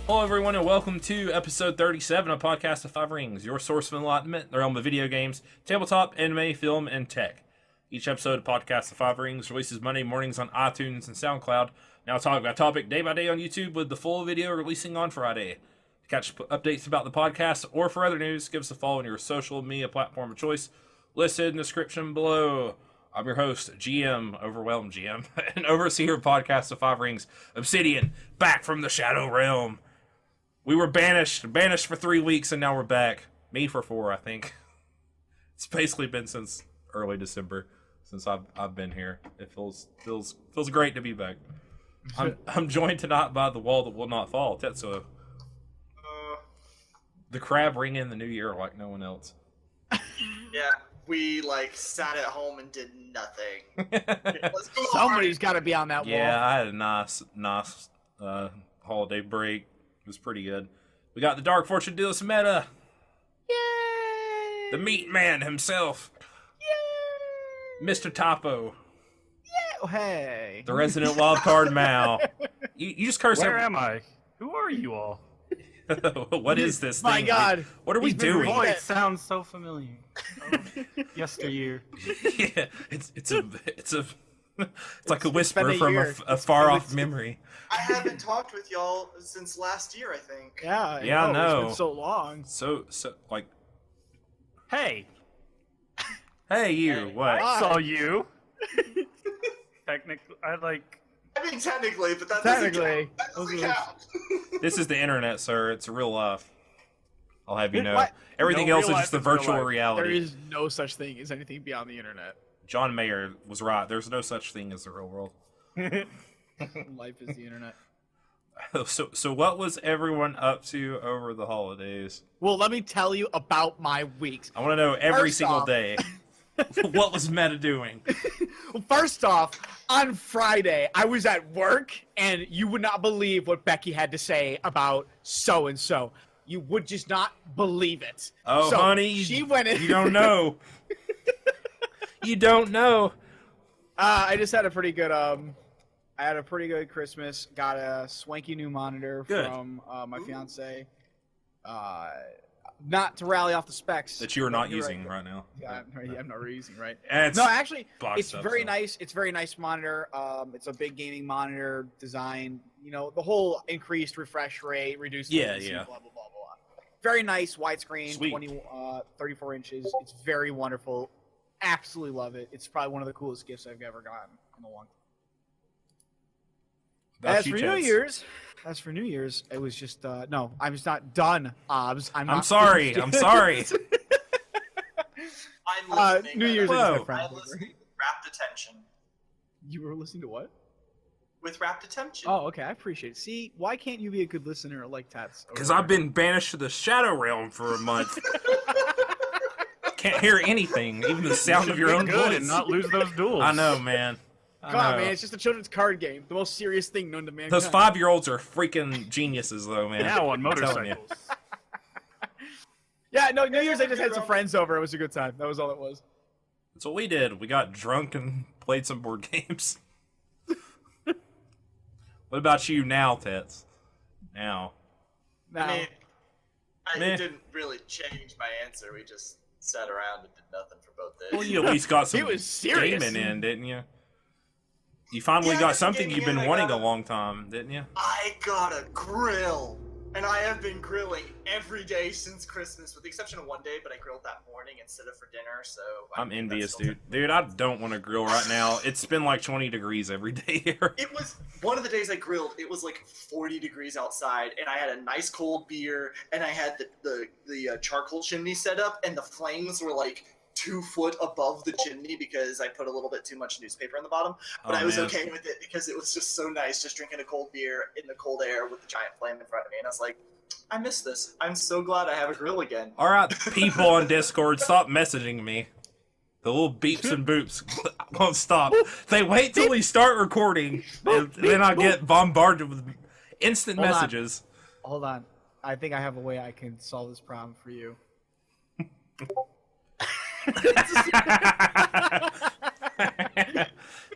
Hello, everyone, and welcome to episode 37 of Podcast of Five Rings, your source of enlightenment in the realm of video games, tabletop, anime, film, and tech. Each episode of Podcast of Five Rings releases Monday mornings on iTunes and SoundCloud. Now talk about topic day by day on YouTube, with the full video releasing on Friday. To catch updates about the podcast or for other news, give us a follow on your social media platform of choice, listed in the description below. I'm your host, GM, Overwhelmed GM, and overseer of Podcast of Five Rings, Obsidian, back from the Shadow Realm. We were banished for 3 weeks, and now we're back. Me for 4, I think. It's basically been since early December since I've been here. It feels great to be back. I'm joined tonight by the wall that will not fall, Tetsuo. The crab ring in the new year like no one else. Yeah, we sat at home and did nothing. Let's go. Somebody's got to be on that wall. Yeah, I had a nice holiday break. It was pretty good. We got the Dark Fortune Dealers meta. Yay! The Meat Man himself. Yay! Mr. Topo. Yeah. Oh, hey. The resident wildcard Mal. You just curse. Where am I? Who are you all? What is this My thing? God. What are we He's been doing? reading Boy, it. it sounds so familiar. Oh, yesteryear. Yeah, it's like a whisper been a from year. a far off memory. I haven't talked with y'all since last year, I think. Yeah, Yeah, I know. It's been so long. So like, Hey, hey you, Hey. what? I saw you. Technically, I mean, technically, but that Technically. doesn't count. This is the internet, sir. It's real life. I'll have you know. What? Everything No, else is real just the life is real virtual life. There reality. is no such thing as anything beyond the internet. John Mayer was right. There's no such thing as the real world. Life is the internet. So what was everyone up to over the holidays? Well, let me tell you about my weeks. I want to know every First single off- day. What was Meta doing? Well, first off, on Friday, I was at work, and you would not believe what Becky had to say about so-and-so. You would just not believe it. Oh, So, honey, she went in. you don't know. You don't know. I just had a pretty good I had a pretty good Christmas. Got a swanky new monitor Good. from my fiance. Not to rally off the specs That you are not You're using right. right now. Yeah, I'm not using right. And it's No, actually, boxed it's up, very so. nice. It's a very nice monitor. It's a big gaming monitor design. You know, the whole increased refresh rate, reduced Yeah, latency, yeah. blah blah blah blah. Very nice widescreen, Sweet. 34 inches. It's very wonderful. Absolutely love it. It's probably one of the coolest gifts I've ever gotten in a long time. That's As you, for New Chance. Year's, it was just no. I'm just not done, Obs. I'm I'm not sorry. finished I'm yet. sorry. I'm listening. New Year's, I Whoa. just my I'm friend. listening with rapt attention. You were listening to what? With rapt attention. Oh, okay. I appreciate it. See, why can't you be a good listener like Tats? over Because there? I've been banished to the Shadow Realm for a month. Can't hear anything, even the sound of your own good voice. and not lose those duels. I know, man. I Come on, know. man. It's just a children's card game. The most serious thing known to mankind. Those 5-year-olds are freaking geniuses, though, man. Now on I'm telling you. motorcycles. Yeah, no, New Year's I just had some friends over. It was a good time. That was all it was. That's what we did. We got drunk and played some board games. What about you now, Tets? Now. Now, I mean, Meh. it didn't really change my answer. We just sat around and did nothing for both days. Well, you at least got some He was serious. gaming in, didn't you? You finally Yeah, I got got some something you've gaming been in, I wanting got a long time, didn't you? I got a grill, and I have been grilling every day since Christmas, with the exception of one day, but I grilled that morning instead of for dinner, so... I'm that's envious, still- dude. Dude, I don't want to grill right now. It's been like 20 degrees every day here. It was one of the days I grilled. It was like 40 degrees outside, and I had a nice cold beer, and I had the charcoal chimney set up, and the flames were like 2 foot above the chimney because I put a little bit too much newspaper on the bottom. But Oh, I was man. okay with it because it was just so nice, just drinking a cold beer in the cold air with the giant flame in front of me, and I was like, I miss this. I'm so glad I have a grill again. All right, people on Discord, stop messaging me. The little beeps and boops won't stop. They wait till we start recording, and then I get bombarded with instant Hold on. messages. hold on. I think I have a way I can solve this problem for you.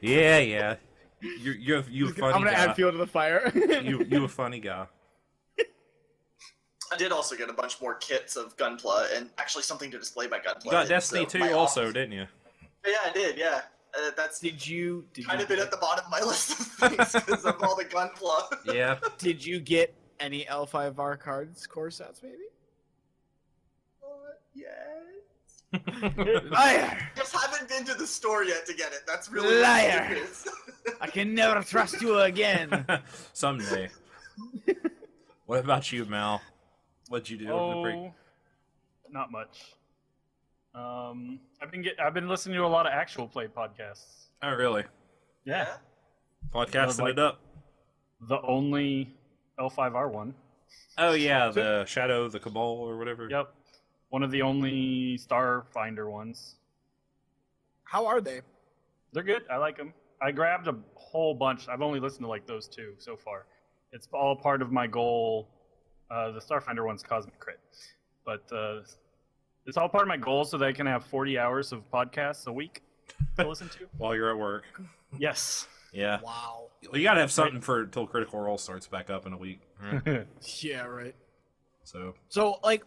Yeah. You a I'm funny gonna guy. add fuel to the fire. You a funny guy. I did also get a bunch more kits of Gunpla and actually something to display my Gunpla. You got in, Destiny so 2 my also, office- didn't you? Yeah, I did. Yeah, that's Did you kind of been at the bottom of my list of things because of all the Gunpla. Yeah. Did you get any L5R cards, core sets, maybe? Yes. Liar! Just haven't been to the store yet to get it. That's really Liar. what it is. I can never trust you again. Someday. What about you, Mal? What'd you do over the break? Oh, not much. I've been listening to a lot of actual play podcasts. Oh, really? Yeah, Podcasting like- it up. the only L5R one. Oh, yeah, the Shadow, the Cabal, or whatever. Yep, one of the only Starfinder ones. How are they? They're good. I like them. I grabbed a whole bunch. I've only listened to like those two so far. It's all part of my goal. The Starfinder one's Cosmic Crit, but it's all part of my goal so that I can have 40 hours of podcasts a week to listen to. While you're at work. Yes. Yeah. Wow. Well, you gotta have something for until Critical Role starts back up in a week. Right? Yeah, right. So, So, like,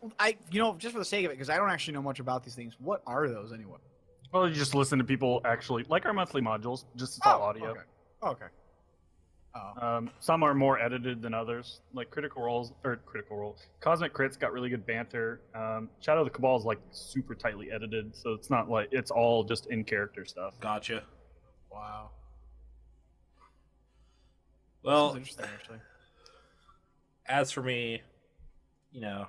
just for the sake of it, because I don't actually know much about these things, what are those anyway? Well, you just listen to people actually like our monthly modules. Just it's all audio. Okay. Okay. Oh. Some are more edited than others. Like Critical Role. Cosmic Crit's got really good banter. Shadow of the Cabal is like super tightly edited, so it's not like it's all just in character stuff. gotcha. Wow. Well, This is interesting, actually. as for me, Nah,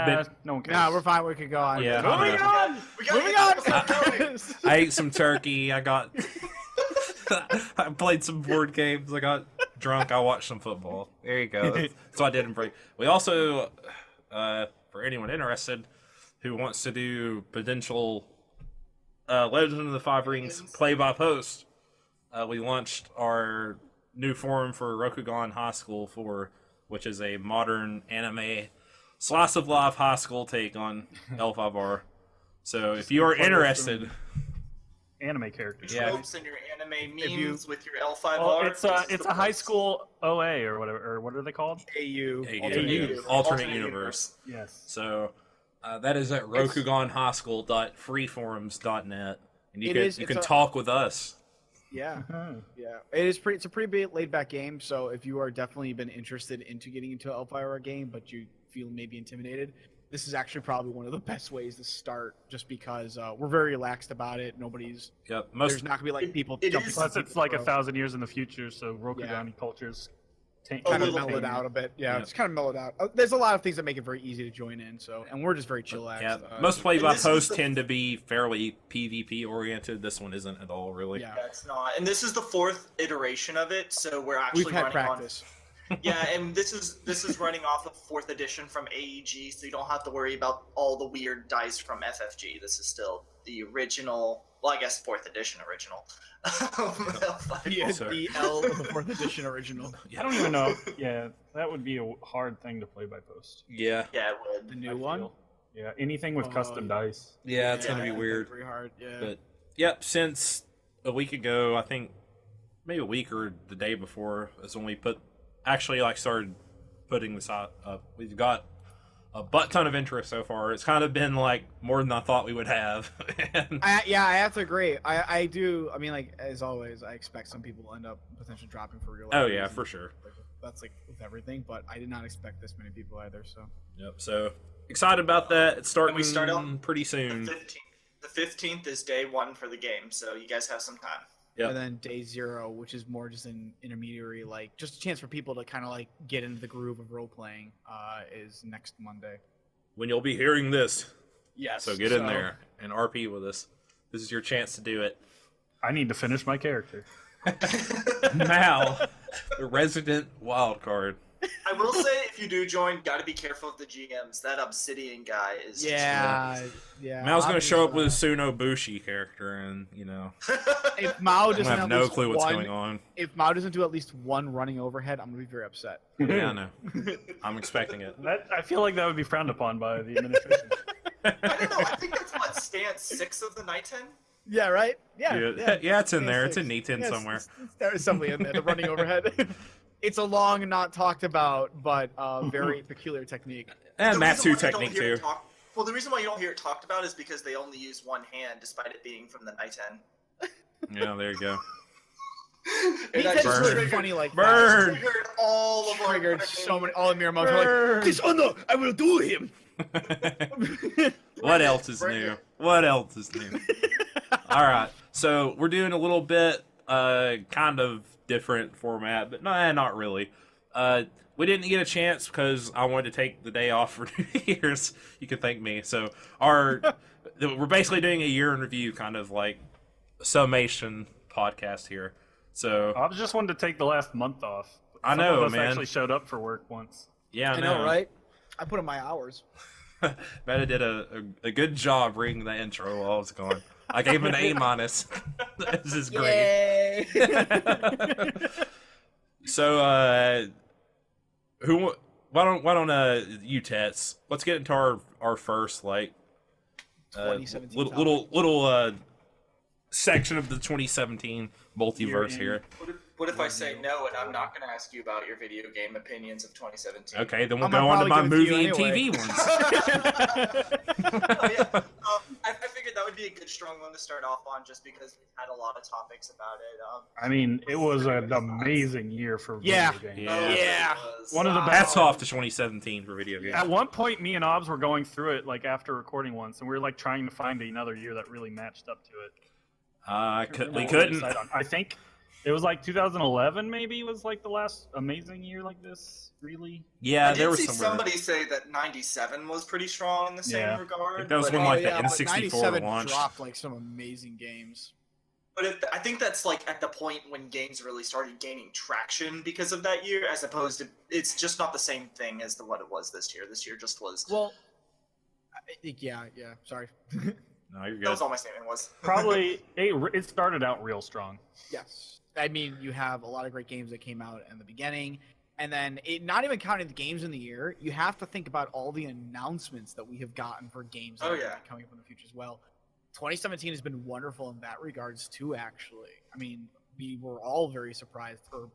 Bit- no one cares. Nah, we're fine. We could go on. Yeah. Moving on. We gotta Moving get on. this episode going. I ate some turkey. I got. I played some board games. I got drunk. I watched some football. There you go. That's what I did in break. We also, for anyone interested who wants to do potential Legend of the Five Rings play by post, we launched our new forum for Rokugan High School 4, which is a modern anime slice of life high school take on L5R. So if you are interested, Anime characters. Yeah. Tropes and your anime memes you- with your L5R. Oh, This is it's the a high place. school OA or whatever, or what are they called? AU. Alternate universe. Yes. So that is at rokuganhighschool.freeforums.net, and you It can talk with us. Yeah. Yeah. It's a pretty big laid back game. So if you are definitely been interested into getting into an L5R game, but you feel maybe intimidated, this is actually probably one of the best ways to start. Just because we're very relaxed about it. Nobody's Yep. there's not gonna be like people it jumping. is- Plus, on it's people like for 1,000 years in the future, so Rokugani Yeah. cultures A kind of little mellowed bit. out a bit. Yeah, Yeah. it's kind of mellowed out. There's a lot of things that make it very easy to join in. So, and we're just very chillaxed. Yeah. Most play and by this is post the- tend to be fairly PvP oriented. This one isn't at all, really. Yeah. Yeah, it's not. And this is the 4th iteration of it, so we're actually We've had running practice. on. Yeah, and this is running off of 4th edition from AEG, so you don't have to worry about all the weird dice from FFG. This is still the original. Well, I guess 4th edition original. Yeah, So- the L of the 4th edition original. I don't even know. Yeah, that would be a hard thing to play by post. Yeah. Yeah, it would. The I new one. feel. Yeah, anything with custom dice. Yeah, it's Yeah, gonna be yeah, weird. Very hard. Yeah. But yep, since a week ago, I think maybe a week or the day before is when we started putting this up. We've got a butt ton of interest so far. It's kind of been like more than I thought we would have. And- I have to agree. I do. I mean, like as always, I expect some people will end up potentially dropping for real. oh yeah, for sure. That's like with everything, but I did not expect this many people either. So Yep. So excited about that. It's starting we start out pretty The soon. 15th. The 15th is day 1 for the game, so you guys have some time. Yep. and then day 0, which is more just an intermediary, like just a chance for people to kind of like get into the groove of role playing, is next Monday. When you'll be hearing this, Yes. so get in there and RP with us. This is your chance to do it. I need to finish my character. Mal, the resident wild card. I will say, if you do join, gotta be careful of the GMs. That Obsidian guy is. Yeah. Yeah. Mal's gonna show up with a obviously. Suno Bushi character, and If Mao I doesn't have at no least clue what's one- going on. If Mao doesn't do at least one running overhead, I'm gonna be very upset. Yeah, I know. I'm expecting it. I feel like that would be frowned upon by the administration. I don't know. I think that's what stance 6 of the Night 10. Yeah. Right. Yeah. Yeah, yeah, it's in there. It's in Six. N10 Yes, somewhere. There is something in there. The running overhead. It's a long, not talked about, but very peculiar technique. And The Matsu reason why you don't technique hear it too. Well, the reason why you don't hear it talked about is because they only use one hand, despite it being from the Nighten. Yeah, there you go. He It tends to actually look funny like Burn. that. triggered all of our Triggered fucking- so many. All the Miyamoto are like, Dishonor, I will do him. What else is Bring new? it. What else is new? All right, so we're doing a little bit, kind of different format, but not really. We didn't get a chance because I wanted to take the day off for New Year's. You can thank me. So we're basically doing a year in review, kind of like summation podcast here. So I just wanted to take the last month off. I Some know, of us man. actually showed up for work once. yeah, I know, right? I put in my hours. Meta did a good job reading the intro while I was gone. I gave him an A-. This is great. Yay! So, why don't you, Tets? Let's get into our first, like, 2017 little section of the 2017 multiverse Year here. What if I say no and I'm not going to ask you about your video game opinions of 2017? Okay, then we'll I'm go gonna on to my probably give it movie to you and anyway. TV ones. Oh, yeah. I figured that would be a good strong one to start off on just because we had a lot of topics about it. I mean, it was an amazing year for Yeah. video games. Yeah. Yeah. It was. One of the Hats off to 2017 for video games. At one point, me and Obs were going through it like after recording once, and we were like trying to find another year that really matched up to it. We What couldn't. decide on. I think it was like 2011 maybe was like the last amazing year like this, really. Yeah, I there did was see somewhere. somebody say that 97 was pretty strong in the same Yeah. regard. I think that was but, when, like, the yeah, but N64 97 launched. dropped like some amazing games. I think that's like at the point when games really started gaining traction because of that year, as opposed to it's just not the same thing as what it was this year. This year just was. Well, yeah. Sorry. No, you're That good. was all my statement was. Probably it started out real strong. Yes. I mean, you have a lot of great games that came out in the beginning, and then not even counting the games in the year, you have to think about all the announcements that we have gotten for games that Oh, are yeah. coming up in the future as well. 2017 has been wonderful in that regards too, actually. I mean, we were all very surprised, or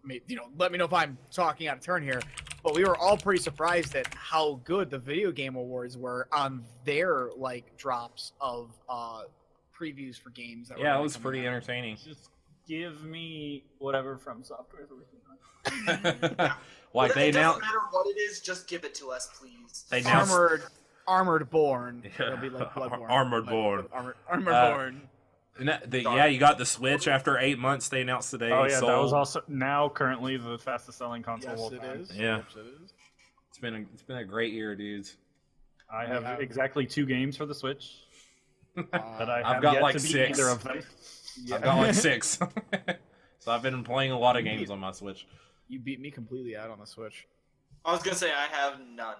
let me know if I'm talking out of turn here, but we were all pretty surprised at how good the Video Game Awards were on their like drops of previews for games. That were Yeah, it gonna was come pretty out. entertaining. Just give me whatever from Software is working on. Like they It doesn't announced. matter what it is, just give it to us, please. They announced- Armored Born. Yeah. It'll be like Bloodborne. Armored but Born. Armored Uh, Born. Yeah, you got the Switch after 8 months. They announced today. Oh yeah, that was sold. also now currently the fastest selling console of Yes, all it time. is. Yeah. Yes, it is. It's been a great year, dudes. I have Yeah. exactly 2 games for the Switch that I I've have got yet like to beat 6. either of them. I've got like 6. So I've been playing a lot of games on my Switch. You beat me completely out on the Switch. I was gonna say I have none.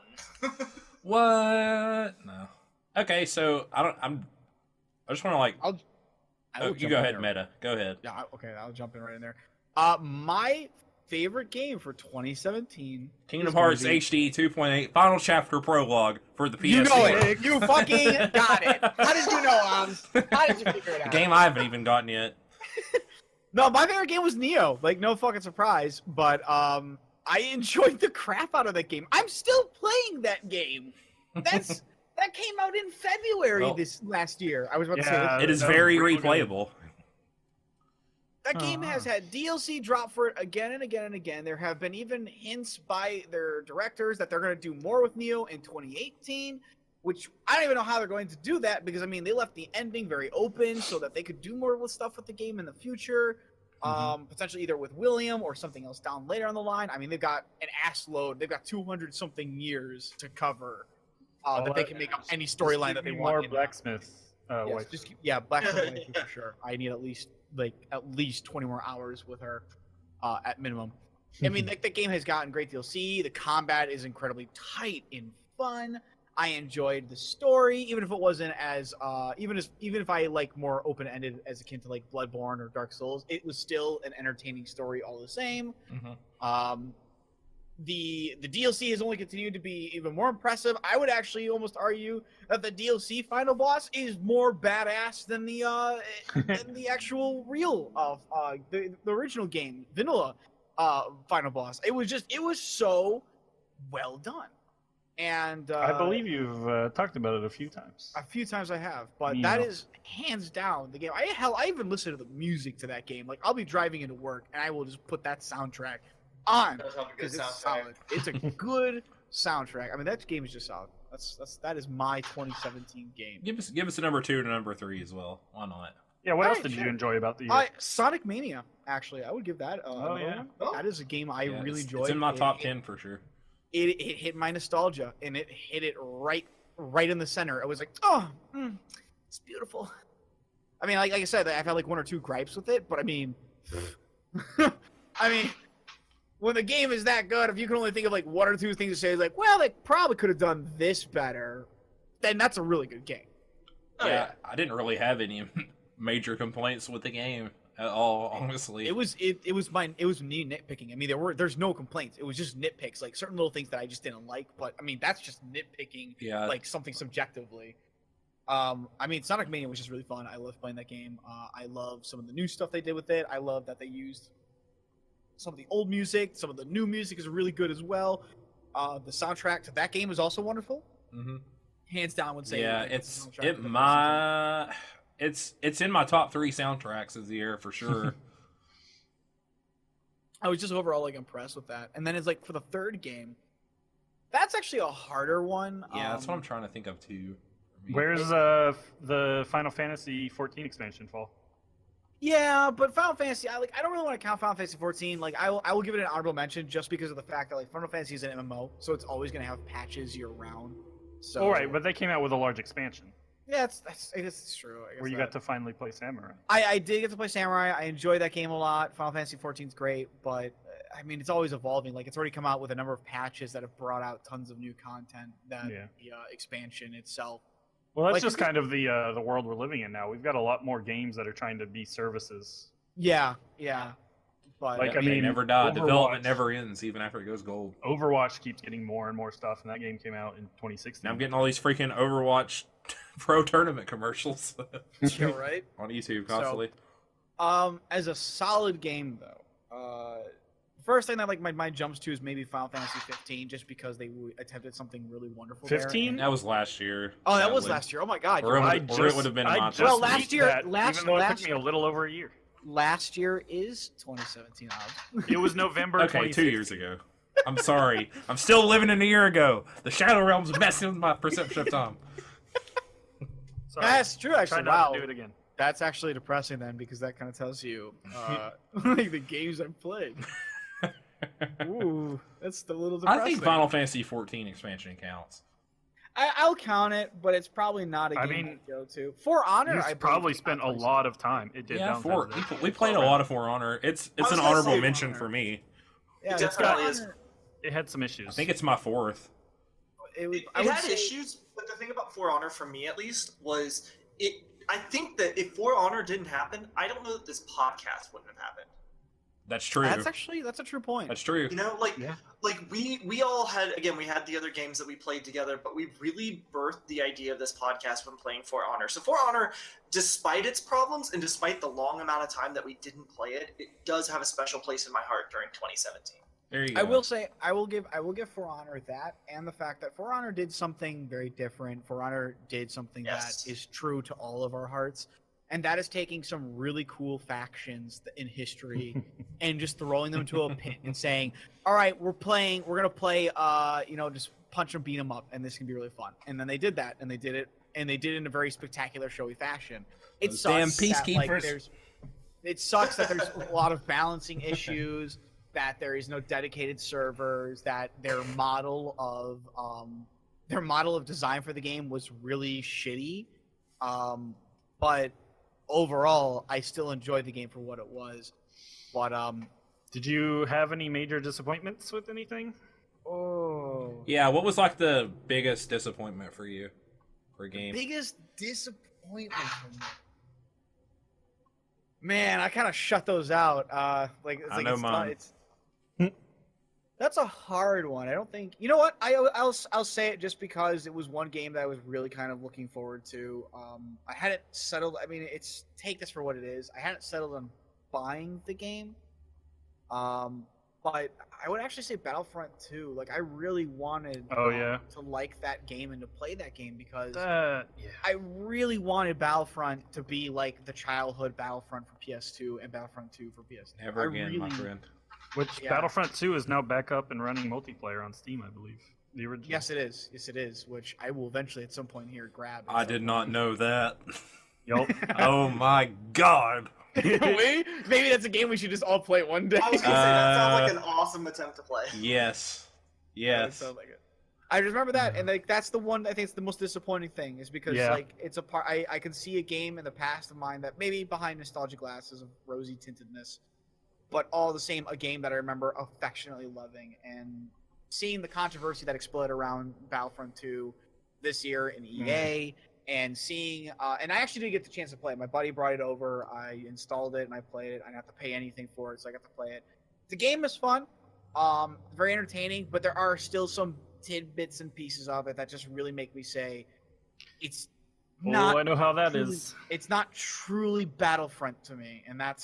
What? No. Okay, so I just want to like. I Oh, will you jump go in ahead, there. Meta. Go ahead. Yeah, okay, I'll jump in right in there. My favorite game for 2017. Kingdom is gonna Hearts be- HD 2.8 Final Chapter Prologue for the PS4. You know it. You fucking got it. How did you know, Oms? How did you figure it A out? game I haven't even gotten yet. No, my favorite game was Neo. Like, no fucking surprise. But I enjoyed the crap out of that game. I'm still playing that game. That came out in February Well- this last year. I was about to say Yeah, this. It is that was very real good. replayable. That game has had DLC drop for it again and again and again. There have been even hints by their directors that they're going to do more with Neo in 2018, which I don't even know how they're going to do that because, I mean, they left the ending very open so that they could do more with stuff with the game in the future. Potentially either with William or something else down later on the line. I mean, they've got an ass load. They've got 200 something years to cover that they can make up any storyline that they want. More in. blacksmith. Yes, wife. just Black Widow for sure. I need at least 20 more hours with her at minimum. I mean, the game has gotten great DLC. The combat is incredibly tight and fun. I enjoyed the story, even if it wasn't as even if I like more open ended as akin to like Bloodborne or Dark Souls. It was still an entertaining story all the same. The DLC has only continued to be even more impressive. I would actually almost argue that the DLC final boss is more badass than the actual real of the original game, vanilla. final boss. It was so well done. And I believe you've talked about it a few times. a few times I have, but Yeah. that is hands down the game. I even listen to the music to that game. Like I'll be driving into work and I will just put that soundtrack on Does have a good because it's soundtrack. solid. It's a good soundtrack. I mean, that game is just solid. That is my 2017 game. Give us a number 2 and a number 3 as well. Why not? Yeah, what All else right, did you sure. enjoy about the year? Sonic Mania, actually, I would give that. Oh, another yeah. one. Oh. That is a game I Yeah, really it's enjoyed. in my top It- 10 for sure. It hit my nostalgia, and it hit it right in the center. I was like, oh, it's beautiful. I mean, like I said, I've had like 1 or 2 gripes with it, but I mean, when the game is that good, if you can only think of like 1 or 2 things to say, like, well, they probably could have done this better, then that's a really good game. Oh, Yeah, I didn't really have any major complaints with the game at all, honestly. It was me nitpicking. I mean, there's no complaints. It was just nitpicks, like certain little things that I just didn't like. But I mean, that's just nitpicking, Yeah. like something subjectively. I mean, Sonic Mania was just really fun. I love playing that game. I love some of the new stuff they did with it. I love that they used some of the old music. Some of the new music is really good as well. The soundtrack to that game is also wonderful. hmm Hands down, would say. Yeah, like, it's the soundtrack it to the my it's in my top 3 soundtracks of the year for sure. I was just overall like impressed with that. And then it's like for the third game, that's actually a harder one. Yeah, that's what I'm trying to think of too. Where's the Final Fantasy 14 expansion fall? Yeah, but Final Fantasy, I don't really want to count Final Fantasy 14. Like, I will give it an honorable mention just because of the fact that like Final Fantasy is an MMO, so it's always going to have patches year round. So, All right, but they came out with a large expansion yeah, I guess it's true. I guess where you got to finally play Samurai. I did get to play Samurai. I enjoyed that game a lot. Final Fantasy 14 is great, but I mean, it's always evolving. Like, it's already come out with a number of patches that have brought out tons of new content. That Yeah. the expansion itself. Well, that's Like, just kind of the world we're living in now. We've got a lot more games that are trying to be services. Yeah. But Like, They I mean, never die. Overwatch- Development never ends, even after it goes gold. Overwatch keeps getting more and more stuff, and that game came out in 2016. Now I'm getting all these freaking Overwatch Pro Tournament commercials yeah, right. on YouTube constantly. As a solid game though, first thing that like my mind jumps to is maybe Final Fantasy 15, just because they attempted something really wonderful. 15? That was last year. Oh, that was sadly. last year. Oh my God. Or you're it right. would have been in I my just top Well, three. last beat year- that, last- even though it last- took me a little over a year. Last year is 2017. It was November. Okay, 2 2016. years ago. I'm sorry. I'm still living in a year ago. The Shadow Realm's messing with my perception of time. Sorry. That's true. Try Actually, not wow. to do it again. That's actually depressing then, because that kind of tells you like the games I've played. Ooh, that's a little depressing. I think Final Fantasy 14 expansion counts. I'll count it, but it's probably not a I game mean, I'd go to. For Honor, You I probably believe spent a I played lot of time. It did. Yeah, download it. we played a lot of For Honor. It's was an gonna honorable say mention Honor. for me. Yeah, It it's definitely got is. Honor. It had some issues. I think it's my 4th. It, was, It I would had say- issues, but the thing about For Honor, for me at least, was it. I think that if For Honor didn't happen, I don't know that this podcast wouldn't have happened. That's true. That's a true point. That's true. You know, like Yeah. like we all had, again, we had the other games that we played together, but we really birthed the idea of this podcast when playing For Honor. So For Honor, despite its problems and despite the long amount of time that we didn't play it, it does have a special place in my heart during 2017. There you go. I will say I will give For Honor that, and the fact that For Honor did something very different. For Honor did something Yes. that is true to all of our hearts, and that is taking some really cool factions in history and just throwing them to a pit and saying, "All right, we're gonna play, just punch and beat them up, and this can be really fun." And then they did that, and they did it in a very spectacular, showy fashion. It Those sucks damn that, like, peacekeepers. it sucks that there's a lot of balancing issues, that there is no dedicated servers, that their model of design for the game was really shitty. But overall, I still enjoyed the game for what it was. But Did you have any major disappointments with anything? Yeah, what was like the biggest disappointment for you for a game? biggest disappointment for me. Man, I kind of shut those out. I know mine. That's a hard one. I don't think. You know what? I'll say it just because it was one game that I was really kind of looking forward to. I hadn't settled. I mean, take this for what it is. I hadn't settled on buying the game. But I would actually say Battlefront 2. Like, I really wanted to like that game and to play that game because Yeah. I really wanted Battlefront to be like the childhood Battlefront for PS2 and Battlefront 2 for PS2. Never again, my friend. Which Yeah. Battlefront 2 is now back up and running multiplayer on Steam, I believe. The original. Yes, it is. Yes, it is. Which I will eventually, at some point here, grab. I did not know that. Yup. Oh my god. Maybe that's a game we should just all play one day. I was gonna say that sounds like an awesome attempt to play. Yes. Yeah, it Yes. sounds like it. I just remember that, and like that's the one I think it's the most disappointing thing is because like it's a part I can see a game in the past of mine that maybe behind nostalgic glasses of rosy tintedness, but all the same a game that I remember affectionately loving and seeing the controversy that exploded around Battlefront 2 this year in EA and seeing and I actually did get the chance to play it. My buddy brought it over, I installed it and I played it. I didn't have to pay anything for it, so I got to play it. The game is fun, very entertaining, but there are still some tidbits and pieces of it that just really make me say it's not I know how that truly, is. it's not truly Battlefront to me, and that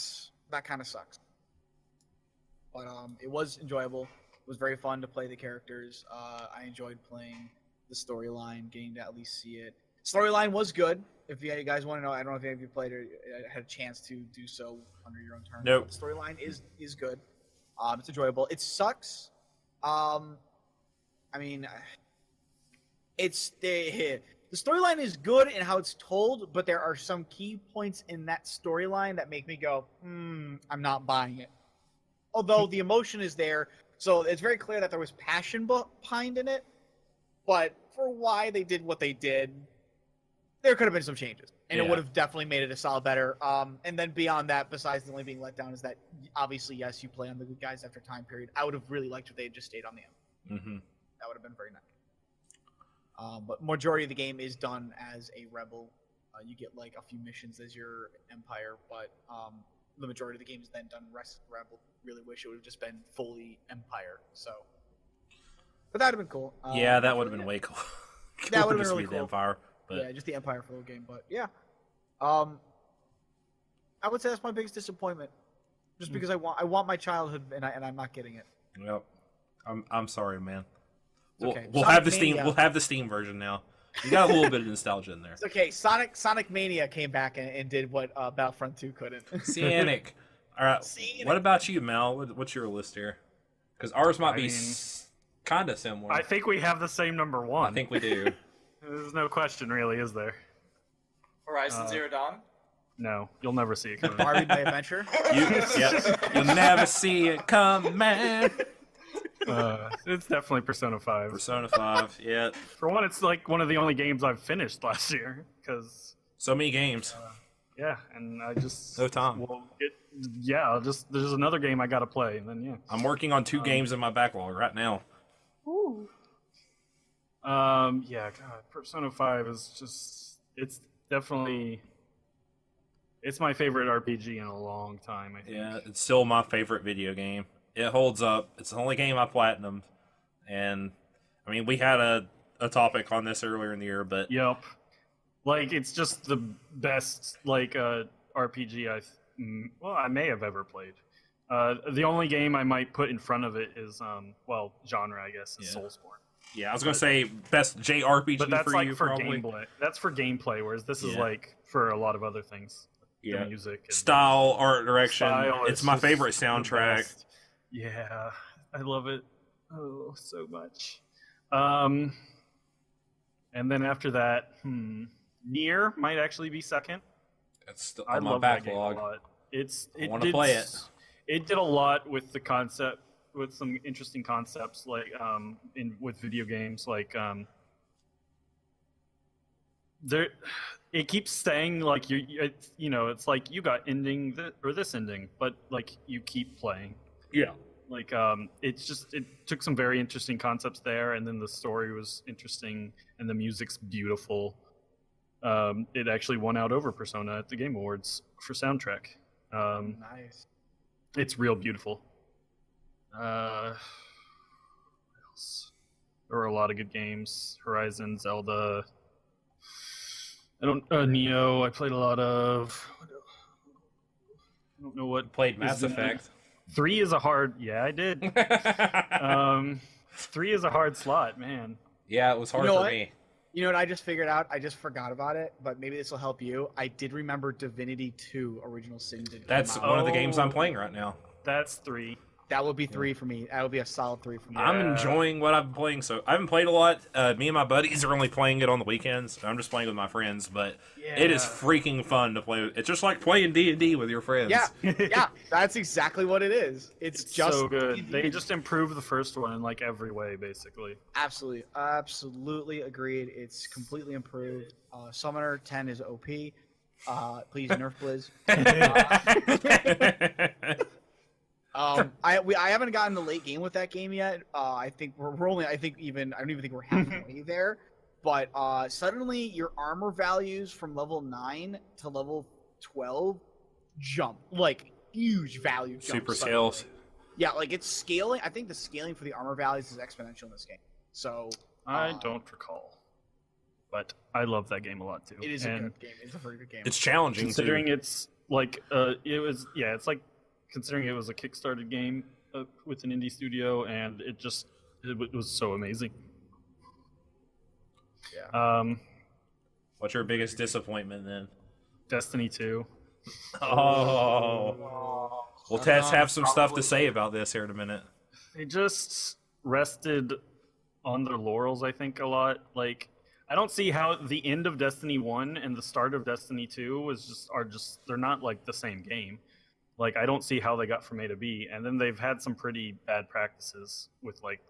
kind of sucks. But it was enjoyable. It was very fun to play the characters. I enjoyed playing the storyline, getting to at least see it. Storyline was good. If you guys want to know, I don't know if any of you played or had a chance to do so under your own terms. Nope. The storyline is good. It's enjoyable. It sucks. I mean, it's the storyline is good in how it's told, but there are some key points in that storyline that make me go, I'm not buying it. Although the emotion is there, so it's very clear that there was passion behind in it, but for why they did what they did, there could have been some changes, and it would have definitely made it a solid better. And then beyond that, besides the only being let down, is that obviously, yes, you play on the good guys after time period. I would have really liked if they had just stayed on the end. Mm-hmm. That would have been very nice. But majority of the game is done as a rebel. You get like a few missions as your empire, but the majority of the game is then done rebel. Really wish it would have just been fully empire. So, but that would have been cool. Yeah, that would have been way cool. That would have been Just really be the cool. Empire, but Yeah, just the empire for the game. But yeah, I would say that's my biggest disappointment. Just because I want my childhood and I'm not getting it. Yep. I'm sorry, man. We'll, okay. we'll Sonic have the Mania. Steam. We'll have the Steam version now. You got a little bit of nostalgia in there. It's okay. Sonic Mania came back and did what Battlefront 2 couldn't. Sonic. All right. Sonic. What about you, Mel? What's your list here? Because ours might I be mean, kind of similar. I think we have the same number one. I think we do. There's no question, really, is there? Horizon Zero Dawn. No, you'll never see it coming. Barbie My Adventure. You'll never see it coming. It's definitely Persona 5. Persona 5. Yeah. For one, it's like one of the only games I've finished last year because So many games. yeah, and I just No time. there's another game I gotta play, and then yeah. I'm working on 2 games in my backlog right now. Yeah, God, Persona 5 is just it's definitely it's my favorite RPG in a long time, I think. Yeah, it's still my favorite video game. It holds up. It's the only game I platinumed. And, I mean, we had a topic on this earlier in the year, but Yep. Like it's just the best RPG I may have ever played. The only game I might put in front of it is genre, I guess, is Yeah. Soulsborne. yeah, I was going to say best JRPG But that's for like you, for probably. gameplay. That's for gameplay, whereas this is Yeah. like for a lot of other things. Yeah. The music. And Style, art direction. style It's is my just favorite the soundtrack. best. Yeah, I love it. Oh, so much. And then after that, Nier might actually be second. It's still I on my love that game a backlog. lot. I wanna play it. It did a lot with the concept, with some interesting concepts, like with video games, like there. It keeps saying like it's like you got ending or this ending, but like you keep playing. Yeah. Like it took some very interesting concepts there, and then the story was interesting, and the music's beautiful. It actually won out over Persona at the Game Awards for soundtrack. Nice. It's real beautiful. What else? There were a lot of good games. Horizon, Zelda. Neo. I played a lot of. I don't know what Played is Mass the- Effect. 3 is a hard. Yeah, I did. 3 is a hard slot, man. Yeah, it was hard You know for what? me. You know what I just figured out? I just forgot about it, but maybe this will help you. I did remember Divinity 2 Original Sin did come That's out. one of the games I'm Oh. playing right now. That's 3. That would be 3 for me. That would be a solid 3 for me. I'm Yeah. enjoying what I've been playing. So I haven't played a lot. Me and my buddies are only playing it on the weekends. I'm just playing with my friends, but it is freaking fun to play. It's just like playing D&D with your friends. Yeah, yeah, that's exactly what it is. It's just so good. They just improved the first one in like every way, basically. absolutely agreed. It's completely improved. Summoner 10 is OP. Please nerf Blizz. I haven't gotten the late game with that game yet. I think we're only. I don't even think we're halfway there. But suddenly your armor values from level 9 to level 12 jump, like huge value jumps. Super suddenly. scales. Yeah, like it's scaling. I think the scaling for the armor values is exponential in this game. So I don't recall, but I love that game a lot too. it is a And good game. It's a very good game. It's challenging considering too. it's like it's like considering it was a Kickstarted game with an indie studio, and it was so amazing. Yeah. What's your biggest disappointment then? Destiny 2. Oh. Well, Tess have some stuff to say about this here in a minute. They just rested on their laurels, I think, a lot. Like, I don't see how the end of Destiny 1 and the start of Destiny 2 they're not like the same game. Like, I don't see how they got from A to B. And then they've had some pretty bad practices with like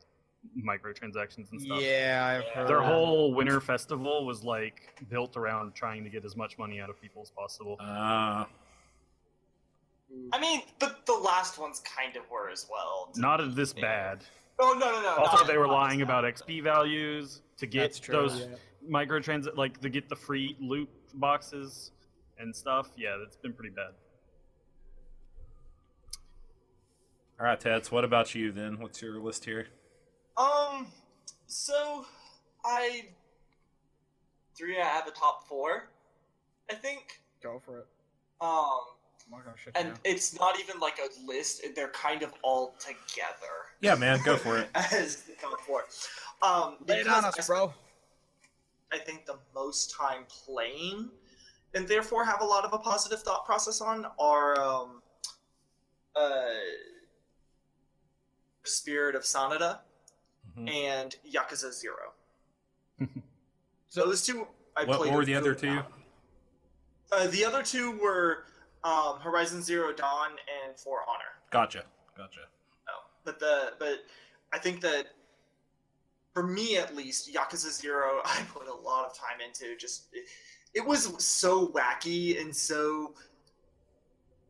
microtransactions and stuff. Yeah, I've heard. Their whole winter festival was like built around trying to get as much money out of people as possible. I mean, the last ones kind of were as well. Not this bad. Oh no. Also, not- they were not lying this about bad. XP values to get That's true, those yeah. microtrans, like to get the free loot boxes and stuff. Yeah, that's been pretty bad. All right, Tess, what about you then? What's your list here? So I have a top 4, I think. Go for it. Um, I'm not gonna shut you and down. it's not even like a list; they're kind of all together. Yeah, man, go for it. As the top 4. Lay it because on us, bro. I think the most time playing, and therefore have a lot of a positive thought process on, are Spirit of Sanada Mhm. and Yakuza 0. So- Those two I What played. were the a other good two? amount. The other two were Horizon Zero Dawn and For Honor. Gotcha. No, but I think that for me at least, Yakuza 0 I put a lot of time into. Just it was so wacky and so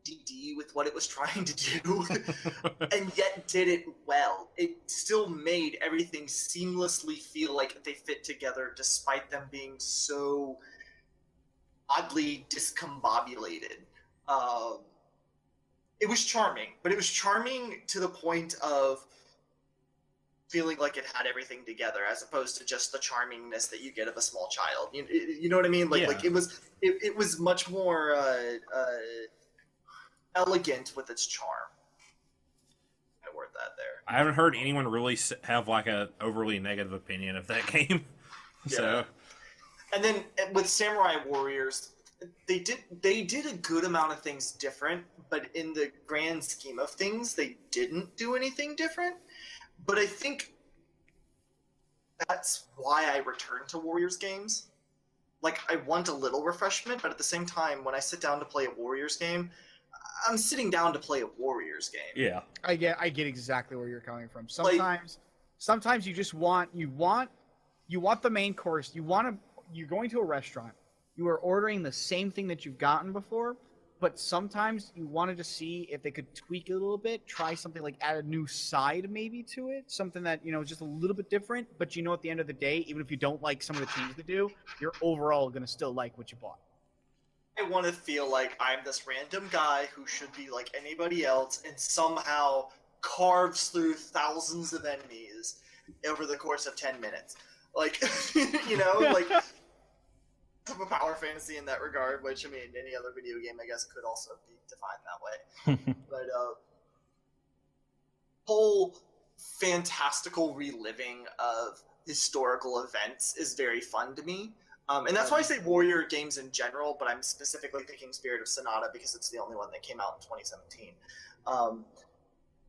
DD with what it was trying to do, and yet did it well. It still made everything seamlessly feel like they fit together, despite them being so oddly discombobulated. It was charming, but it was charming to the point of feeling like it had everything together, as opposed to just the charmingness that you get of a small child. You know what I mean? Like, Yeah. like it was much more elegant with its charm. I word that there. I haven't heard anyone really have like a overly negative opinion of that game. So And then with Samurai Warriors, they did a good amount of things different, but in the grand scheme of things, they didn't do anything different. But I think that's why I return to Warriors games. Like, I want a little refreshment, but at the same time, when I sit down to play a Warriors game, I'm sitting down to play a Warriors game. yeah, I get exactly where you're coming from. Sometimes you just want the main course. You're going to a restaurant. You are ordering the same thing that you've gotten before, but sometimes you wanted to see if they could tweak it a little bit, try something like add a new side maybe to it, something that is just a little bit different. But at the end of the day, even if you don't like some of the changes they do, you're overall gonna still like what you bought. I want to feel like I'm this random guy who should be like anybody else and somehow carves through thousands of enemies over the course of 10 minutes. Like, like I'm a power fantasy in that regard, which, I mean, any other video game, I guess, could also be defined that way. But whole fantastical reliving of historical events is very fun to me. And that's why I say warrior games in general, but I'm specifically thinking Spirit of Sonata because it's the only one that came out in 2017.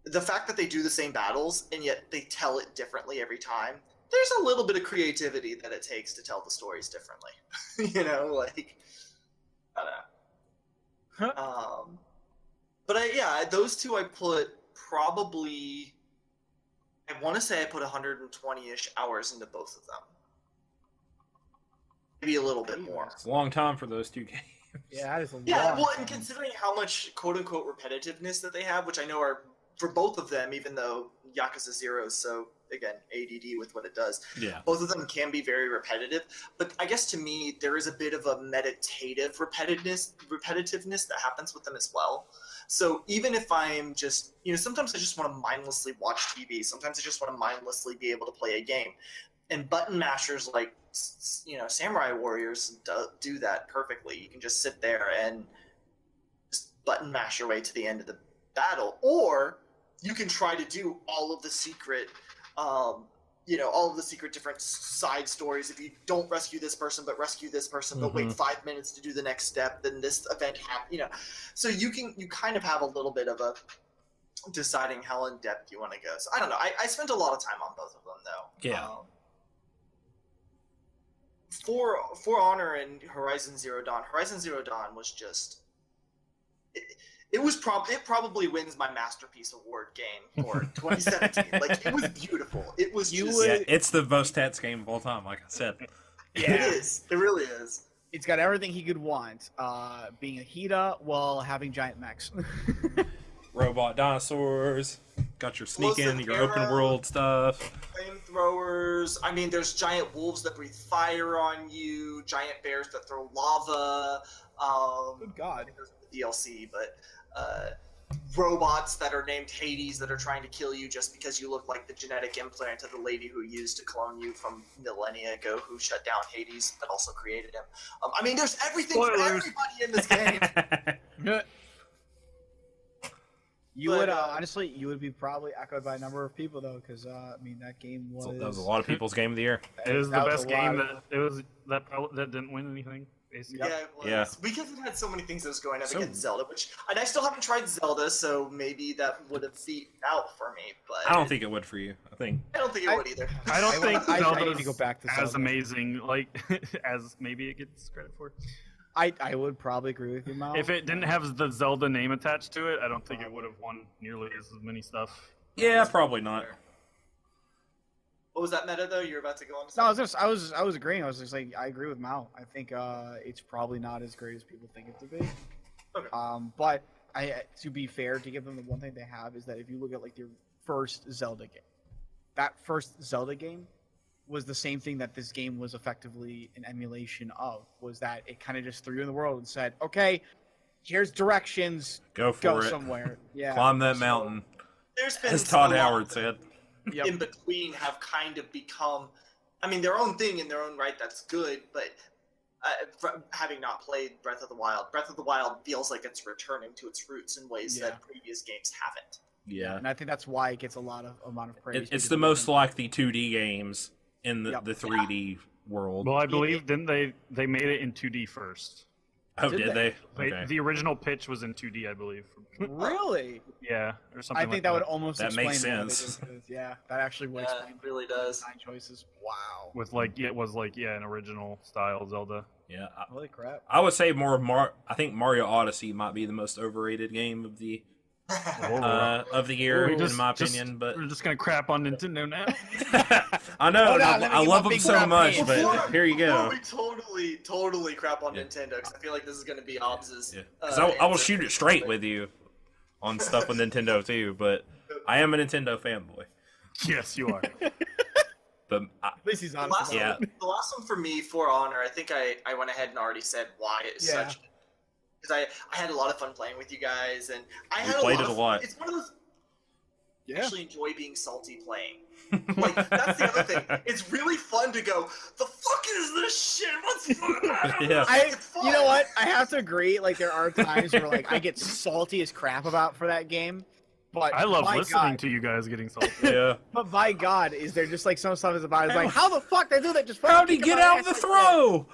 The fact that they do the same battles and yet they tell it differently every time, there's a little bit of creativity that it takes to tell the stories differently. You know, like, I don't know. But those two I put probably, I want to say I put 120-ish hours into both of them. Maybe a little bit more. It's a long time for those two games. Yeah, that is a Yeah, long well, and time. considering how much quote-unquote repetitiveness that they have, which I know are, for both of them, even though Yakuza 0 is so, again, ADD with what it does, Yeah. both of them can be very repetitive. But I guess to me, there is a bit of a meditative repetitiveness that happens with them as well. So even if I'm just, sometimes I just want to mindlessly watch TV. Sometimes I just want to mindlessly be able to play a game. And button mashers like, Samurai Warriors do that perfectly. You can just sit there and just button mash your way to the end of the battle. Or you can try to do all of the secret, all of the secret different side stories. If you don't rescue this person, but rescue this person, but wait 5 minutes to do the next step, then this event happens. So you kind of have a little bit of a deciding how in depth you want to go. So I don't know. I spent a lot of time on both of them though. Yeah. For Honor and Horizon Zero Dawn. Horizon Zero Dawn was just. It probably wins my masterpiece award game for 2017. Like, it was beautiful. It was Yeah, it's the most tense game of all time, like I said. It is. It really is. It's got everything he could want. Being a Hida while having giant mechs. Robot dinosaurs. Got your sneak in, Explosive your open arrows. world stuff. Flamethrowers. I mean, there's giant wolves that breathe fire on you. Giant bears that throw lava. Good God. I think those are the DLC, but robots that are named Hades that are trying to kill you just because you look like the genetic implant of the lady who used to clone you from millennia ago, who shut down Hades but also created him. I mean, there's everything for Spoilers. everybody in this game. You But, would honestly, you would be probably echoed by a number of people though, because that game was. So that was a lot of people's game of the year. It was the That was best a game lot that didn't win anything. Basically. Yeah, it was. Yeah. Because it had so many things that was going up So- against Zelda, and I still haven't tried Zelda, so maybe that would have beat out for me. But I don't think it would for you. I think I don't think it would either. I don't think I Zelda's need to go back to as Zelda. amazing as maybe it gets credit for. I would probably agree with you, Mal. If it didn't have the Zelda name attached to it, I don't think it would have won nearly as many stuff. yeah, probably not. What was that meta though? You're about to go on. No, I was agreeing. I was just like, I agree with Mal. I think it's probably not as great as people think it to be. Okay. But to be fair, to give them the one thing they have is that if you look at like their first Zelda game, that first Zelda game was the same thing that this game was effectively an emulation of. Was that it kind of just threw you in the world and said, okay, here's directions, Go for go it. somewhere. Yeah. Climb that So, mountain. There's been As Todd a lot Howard of said. Yep. in between have kind of become, I mean, their own thing in their own right. That's good, but having not played Breath of the Wild feels like it's returning to its roots in ways Yeah. that previous games haven't. Yeah. And I think that's why it gets a lot of amount of praise. It's because the of most the- like the 2D games in the, Yep. the 3D world. Well, I believe didn't they made it in 2D first. Oh, did did they? they? Okay. The original pitch was in 2D, I believe. Really? Yeah, or something. I think like that would almost That explain makes why they sense. did this. Yeah, that actually would Yeah, explain it really does. design choices. Wow. with it was an original style Zelda. Yeah. Holy crap. I would say I think Mario Odyssey might be the most overrated game of the year, We in my opinion. But we're just gonna crap on Nintendo now. I know, Hold and on, let me I get love my them big so rap much. hands. But here you go. Before we totally crap on Yeah. Nintendo, because I feel like this is going to be Obbs's. Yeah. 'Cause I will answer. shoot it straight with you on stuff with Nintendo too. But I am a Nintendo fanboy. Yes, you are. But At least he's The honest. last, about Yeah. it. one, the last one for me, For Honor, I think I went ahead and already said why it's Yeah. such. Because I had a lot of fun playing with you guys, and I We had played a it lot a lot. It's one of those. I Yeah. actually enjoy being salty playing. Like, that's the other thing. It's really fun to go, the fuck is this shit? What's fun? Yeah. It's fun. You know what? I have to agree. Like there are times where like I get salty as crap about for that game, But I love by listening God, to you guys getting salty. Yeah. But by God, is there just like some stuff is about? It's like, how the fuck they do that? Just How'd he fucking get kick out of my the ass throw?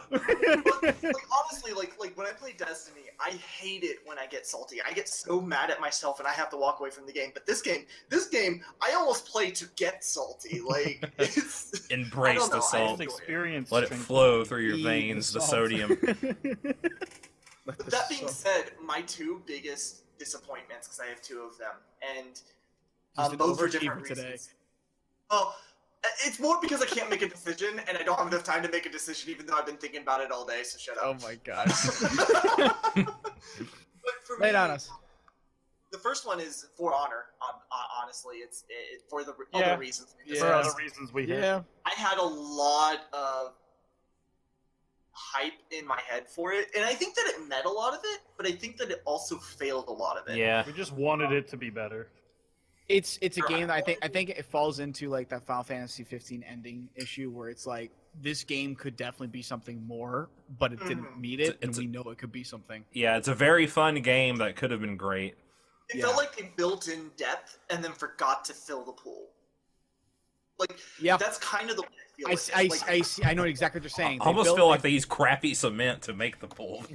Like honestly, like when I play Destiny, I hate it when I get salty. I get so mad at myself and I have to walk away from the game. But this game, I almost play to get salty. Like it's Embrace I don't the know, I salt. enjoy it. Experience. Let it tranquility. flow through your Eat veins, the salt. sodium. Let the That being salt- said, my two biggest disappointments, because I have two of them, and He's an both for overachiever different today. reasons. Oh, it's more because I can't make a decision, and I don't have enough time to make a decision, even though I've been thinking about it all day. So shut Oh up. my God. But for Lay it me, on us. the first one is For Honor. Honestly, it's for the Yeah. other reasons. we Yeah. For discussed. other reasons we hit. Yeah. I had a lot of hype in my head for it, and I think that it met a lot of it, but I think that it also failed a lot of it. Yeah. We just wanted it to be better. It's a game that I think it falls into like that Final Fantasy 15 ending issue where it's like this game could definitely be something more, but it didn't meet it, and It's a- we know it could be something. Yeah, it's a very fun game that could have been great. It Yeah. felt like they built in depth and then forgot to fill the pool. Like, Yeah. that's kind of the way I feel. I, with I, it. Like, I, see, I know exactly what you're saying. I almost built- feel like they use crappy cement to make the pool.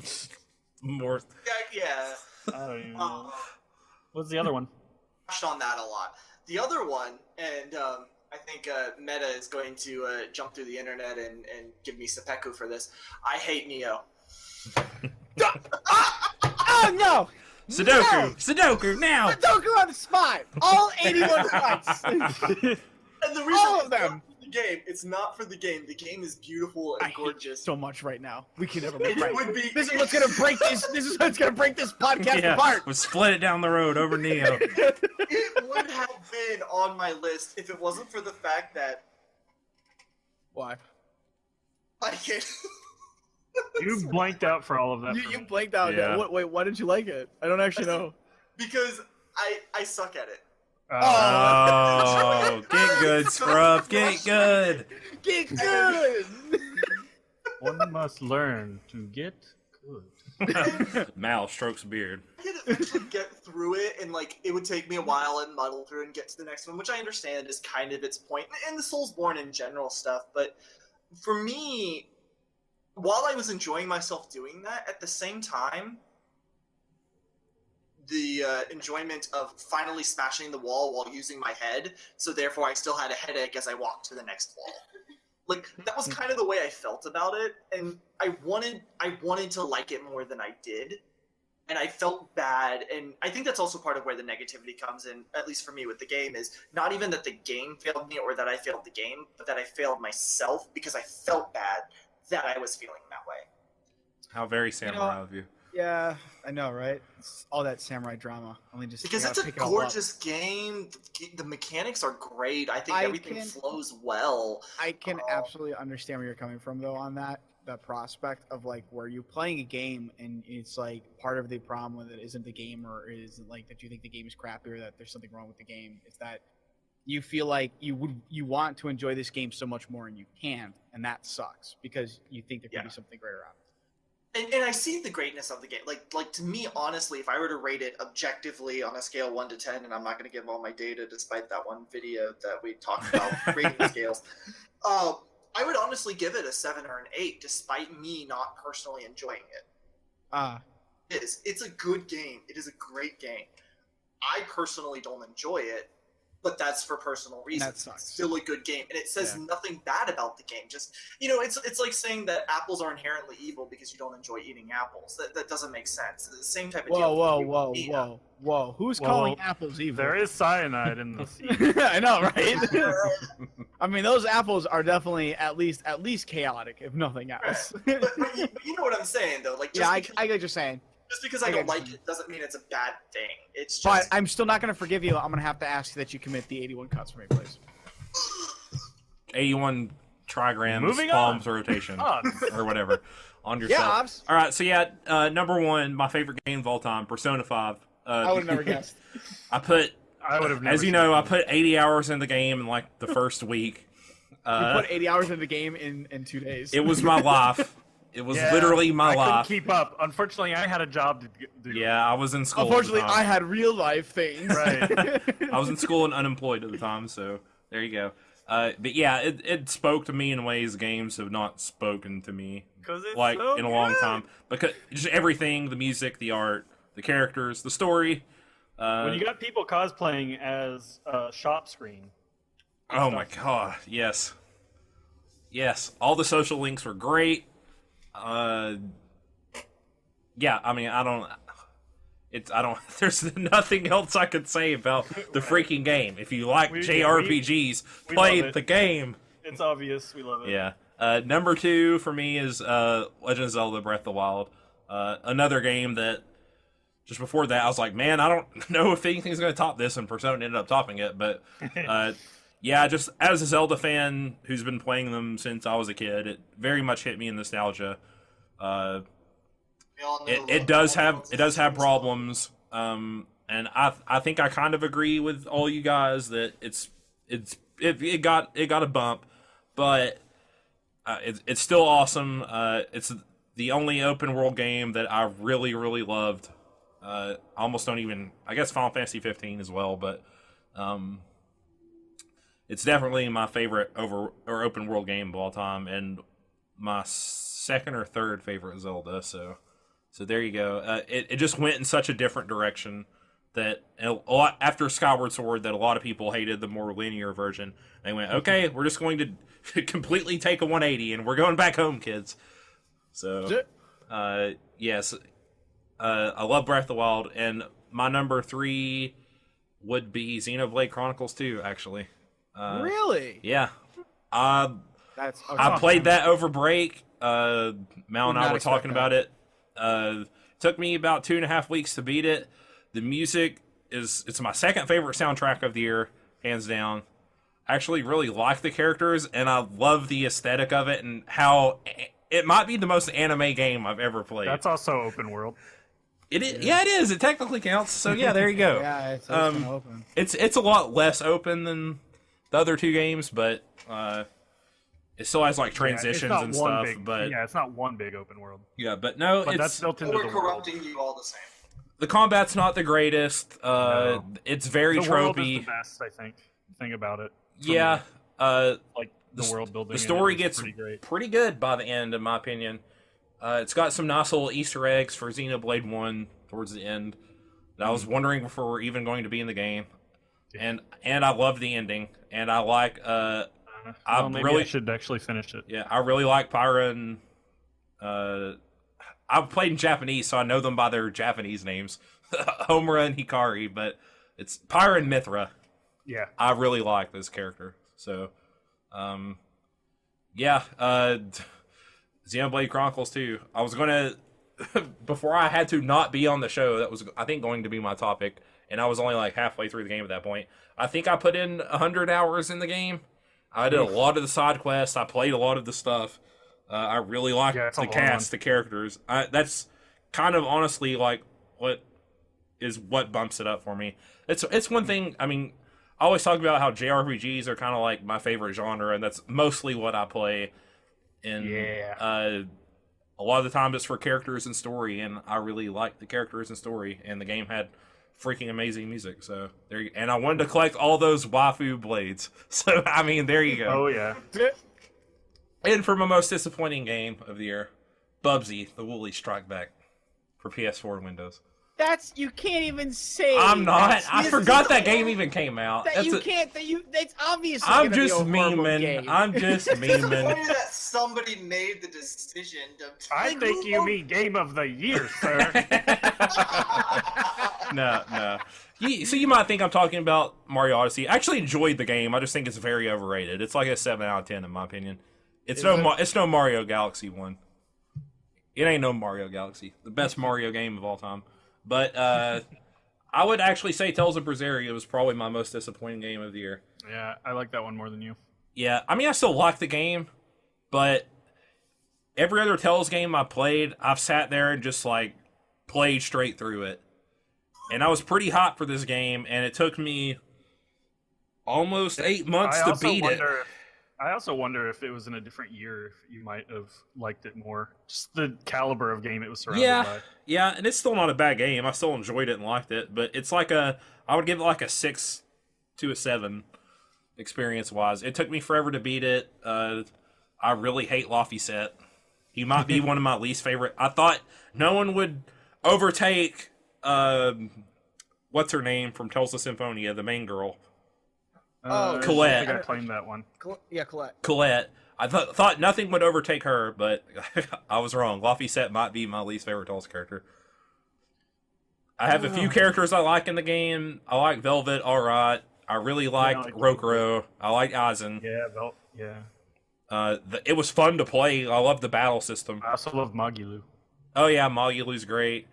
More. yeah. I don't even know. Um, What's the other one? touched on that a lot. The other one, and I think Meta is going to jump through the internet and give me seppuku for this. I hate Neo. Oh no! Sudoku! Sudoku, now! Sudoku on the spot! All 81 cuts! And the reason All of it's not them. for the game, it's not for the game. The game is beautiful and I hate gorgeous. so much right now. We can never make It right. would be. This is what's gonna break this. This is what's gonna break this podcast Yeah, apart. we'll split it down the road over Neo. It would have been on my list if it wasn't for the fact that Why? I can't. You blanked out for all of that. You, for you me. blanked out. Yeah. Wait, why didn't you like it? I don't actually know. Because I suck at it. Oh, get good, Scrub, get good! Get good. One must learn to get good. Mal strokes beard. I could eventually get through it, and like it would take me a while and muddle through and get to the next one, which I understand is kind of its point, and the Soulsborne in general stuff. But for me, while I was enjoying myself doing that, at the same time, the enjoyment of finally smashing the wall while using my head, so therefore I still had a headache as I walked to the next wall. Like that was kind of the way I felt about it, and I wanted to like it more than I did, and I felt bad, and I think that's also part of where the negativity comes in, at least for me with the game, is not even that the game failed me or that I failed the game, but that I failed myself because I felt bad that I was feeling that way. How very samurai of you. Yeah, I know, right? It's all that samurai drama. Only just Because you it's gotta a pick it all up. gorgeous game. The mechanics are great. I think I everything can- flows well. I can absolutely understand where you're coming from, though, on that prospect of like where you're playing a game and it's like part of the problem with it isn't the game or isn't like that you think the game is crappy or that there's something wrong with the game. It's that you feel like you want to enjoy this game so much more and you can't, and that sucks because you think there could be something greater out. And I see the greatness of the game. Like to me, honestly, if I were to rate it objectively on a scale 1 to 10, and I'm not going to give all my data despite that one video that we talked about rating scales, I would honestly give it a 7 or an 8, despite me not personally enjoying it. It's a good game. It is a great game. I personally don't enjoy it, but that's for personal reasons. That sucks. It's still a good game, and it says Yeah. nothing bad about the game. Just it's like saying that apples are inherently evil because you don't enjoy eating apples. That doesn't make sense. It's the same type of deal. Whoa! Who's Well, calling apples evil? There is cyanide in the seed. I know, right? I mean, those apples are definitely at least chaotic, if nothing else. but you know what I'm saying, though. Like, just Yeah, I because, get what you're saying. just because I I don't get like it doesn't mean it's a bad thing. It's But just I'm still not going to forgive you. I'm going to have to ask you that you commit the 81 cuts for me, please. 81 trigrams, Moving palms on. rotation, On. or whatever, on Yeah, yourself. Obs. All right, so yeah, number one, my favorite game of all time, Persona 5. I would have never guessed. I put, I would have never as you seen know, I that. put 80 hours in the game in like the first week. You put 80 hours in the game in 2 days. It was my life. It was Yeah, literally my I couldn't life. keep up. Unfortunately, I had a job to do. Yeah, I was in school. at the Unfortunately, time. I had real life things. Right. I was in school and unemployed at the time, so there you go. But yeah, it spoke to me in ways games have not spoken to me Because it's like so in a long good. time. Because just everything, the music, the art, the characters, the story. When you got people cosplaying as shop screen. Oh my god, yes. Yes, all the social links were great. Yeah, I mean, I don't there's nothing else I could say about the freaking game. If you like We- JRPGs, we play love it. the game. It's obvious we love it. Yeah. Number 2 for me is Legend of Zelda Breath of the Wild. Another game that just before that I was like, man, I don't know if anything's going to top this, and Persona ended up topping it. But yeah, just as a Zelda fan who's been playing them since I was a kid, it very much hit me in nostalgia. We all know It does have problems, and I think I kind of agree with all you guys that it got a bump, but it's still awesome. It's the only open world game that I really loved. I almost don't even, I guess Final Fantasy 15 as well, but it's definitely my favorite open world game of all time, and my second or third favorite Zelda. So there you go. It just went in such a different direction that a lot after Skyward Sword that a lot of people hated the more linear version. They went, okay, we're just going to completely take a 180 and we're going back home, kids. So, yes, I love Breath of the Wild, and my number 3 would be Xenoblade Chronicles 2. Actually, Really? yeah, That's I played that over break. Mel and Would I not were expect talking about it. Took me about 2.5 weeks to beat it. The music it's my second favorite soundtrack of the year, hands down. I actually really like the characters, and I love the aesthetic of it, and how it might be the most anime game I've ever played. That's also open world. It is, yeah, it is. It technically counts. So yeah, there you go. Yeah, it's Um, kinda open. It's a lot less open than the other two games, but it still has like transitions and stuff. But yeah, it's not one big open world. yeah, but no, But that's it's built into We're the world. corrupting you all the same. the combat's not the greatest. No. It's very The world is tropey. the best, I think. Thing about it. for Yeah, me. Like the the world building. the in story it is gets pretty great. pretty good by the end, in my opinion. It's got some nice little Easter eggs for Xenoblade 1 towards the end that I was wondering if we're even going to be in the game. Yeah. And I love the ending, and I like I Well, maybe really I should actually finish it. yeah, I really like Pyra and I've played in Japanese, so I know them by their Japanese names, Homura and Hikari, but it's Pyra and Mithra. Yeah. I really like this character, so yeah, Xenoblade Chronicles 2. I was gonna before I had to not be on the show. That was, I think, going to be my topic, and I was only like halfway through the game at that point. I think I put in 100 hours in the game. I did a lot of the side quests. I played a lot of the stuff. I really like Yeah, it's a the long cast, one. the characters. That's kind of honestly like what bumps it up for me. It's one thing. I mean, I always talk about how JRPGs are kind of like my favorite genre, and that's mostly what I play. And Yeah. a lot of the time it's for characters and story, and I really like the characters and story. And the game had freaking amazing music. So there, and I wanted to collect all those waifu blades. So I mean, there you go. Oh yeah. And for my most disappointing game of the year, Bubsy: The Woolly Strike Back for PS4 and Windows. That's you can't even say. I'm not. that's- I this forgot is- that game even came out. That That's you a- can't. That you. That's obviously. I'm gonna be just a horrible memeing. game. I'm just It's memeing. funny that somebody made the decision to. I think you mean game of the year, sir. No. So you might think I'm talking about Mario Odyssey. I actually enjoyed the game. I just think it's very overrated. It's like a 7 out of 10 in my opinion. It's it's no Mario Galaxy 1. It ain't no Mario Galaxy. The best Mario game of all time. But I would actually say Tales of Berseria was probably my most disappointing game of the year. Yeah, I like that one more than you. Yeah, I mean, I still like the game, but every other Tales game I played, I've sat there and just like played straight through it. And I was pretty hot for this game, and it took me almost 8 months I to also beat it. wonder I also wonder if it was in a different year, if you might have liked it more. Just the caliber of game it was surrounded by. Yeah, and it's still not a bad game. I still enjoyed it and liked it, but it's like I would give it like a 6 to a 7 experience-wise. It took me forever to beat it. I really hate Laphicet. He might be one of my least favorite. I thought no one would overtake, what's her name from Tales of Symphonia, the main girl. Colette. I think I claimed that one. Yeah, Colette. Colette. I thought nothing would overtake her, but I was wrong. Laphicet might be my least favorite Tales character. I have a few characters I like in the game. I like Velvet, alright. I really liked Rokuro. I like Aizen. Yeah. It was fun to play. I love the battle system. I also love Magilu. Oh yeah, Magulu's great.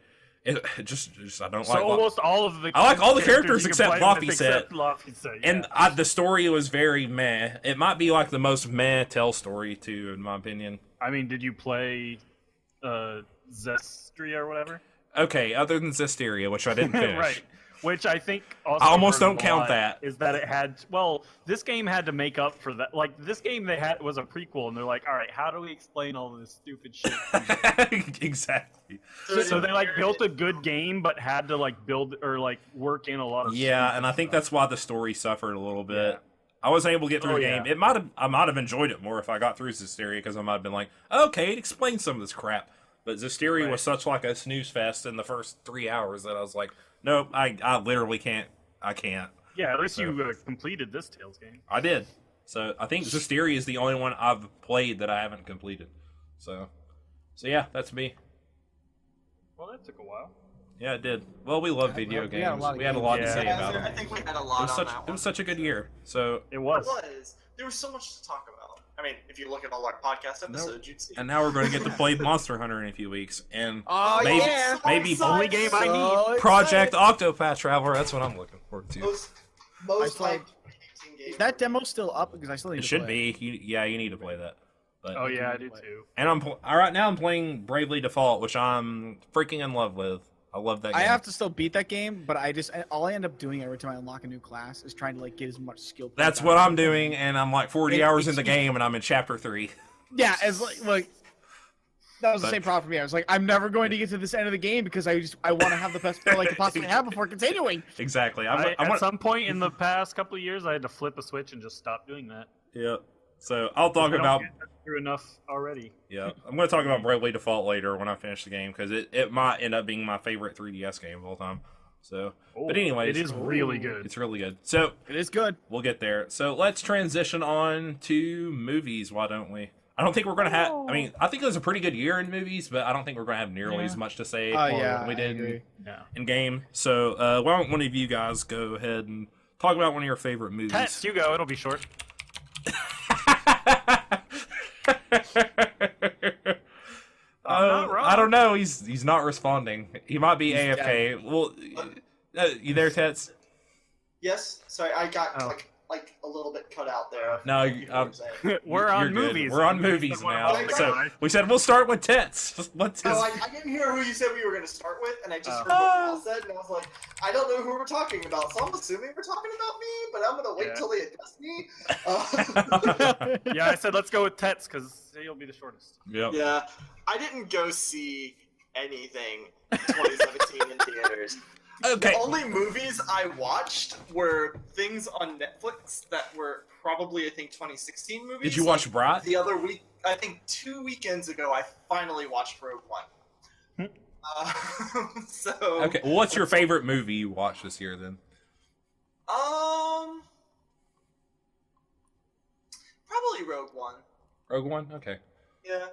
It just I don't like. Almost all of the. I like all the characters you except can play with Laphicet. Laphicet, yeah. And the story was very meh. It might be like the most meh Tell story too, in my opinion. I mean, did you play Zestria or whatever? Okay, other than Zestiria, which I didn't finish. Right. Which I think also I almost hurt don't a count lot that. Is that it had this game had to make up for that. Like this game was a prequel, and they're like, all right, how do we explain all this stupid shit? Exactly. So they like built a good game, but had to like build or like work in a lot of Yeah, and I think that's why the story suffered a little bit. Yeah. I wasn't able to get through the game. Yeah. I might have enjoyed it more if I got through Zestiria, because I might have been like, okay, it explains some of this crap. But Zestiria was such like a snooze fest in the first 3 hours that I was like, nope, I literally can't. I can't. Yeah, at least you completed this Tales game. I did. So I think Zestiria is the only one I've played that I haven't completed. So yeah, that's me. Well, that took a while. Yeah, it did. Well, we love video we games. had a lot of We had a games. lot to Yeah. say about I them. think we had a It lot was on such that it one. was such a good year. So It was. There was so much to talk about. I mean, if you look at all our podcast episodes, you'd see. and now we're going to get to play Monster Hunter in a few weeks, and Oh maybe yeah. maybe Only game I need. Project Octopath Traveler. That's what I'm looking forward to. Most played- hyped game. Is that demo still up? Because I still need It to should play. be. You need to play that. But, Oh yeah, I do too. And right now I'm playing Bravely Default, which I'm freaking in love with. I love that game. I have to still beat that game, but all I end up doing every time I unlock a new class is trying to like get as much skill. That's what I'm doing, and I'm like 40 hours in the game, and I'm in chapter 3. Yeah, it's like that was the But- same problem for me. I was like, I'm never going to get to this end of the game because I want to have the best skill I could possibly have before continuing. Exactly. At some point in the past couple of years, I had to flip a switch and just stop doing that. Yeah. So I'll talk I don't about. get through enough already. Yeah, I'm going to talk about Bravely Default later when I finish the game, because it might end up being my favorite 3DS game of all time. So, but anyways, It is really good. It's really good. So It is good. we'll get there. So let's transition on to movies. Why don't we? I don't think we're going to have. I mean, I think it was a pretty good year in movies, but I don't think we're going to have nearly as much to say Oh yeah, than we I did agree. Yeah. in game. So why don't one of you guys go ahead and talk about one of your favorite movies? Tess, you go. It'll be short. not wrong. I don't know. He's not responding. He might be He's AFK. Well, you there, Tets? Yes. Sorry, I got Oh. like a little bit cut out there. No, You know what I'm saying? We're on You're good. movies. We're on movies One of now. us So guys. we said we'll start with Tets. What's his? No, I didn't hear who you said we were going to start with, and I just heard what Paul said, and I was like, I don't know who we're talking about, so I'm assuming we're talking about me, but I'm going to wait Yeah. till they address me. Yeah, I said let's go with Tets because he'll be the shortest. Yep. Yeah, I didn't go see anything in 2017 in theaters. Okay. The only movies I watched were things on Netflix that were probably, I think, 2016 movies. Did you watch Brat? The other week, I think 2 weekends ago, I finally watched Rogue One. So. Okay. Well, what's your favorite movie you watched this year then? Probably Rogue One. Rogue One. Okay. Yeah.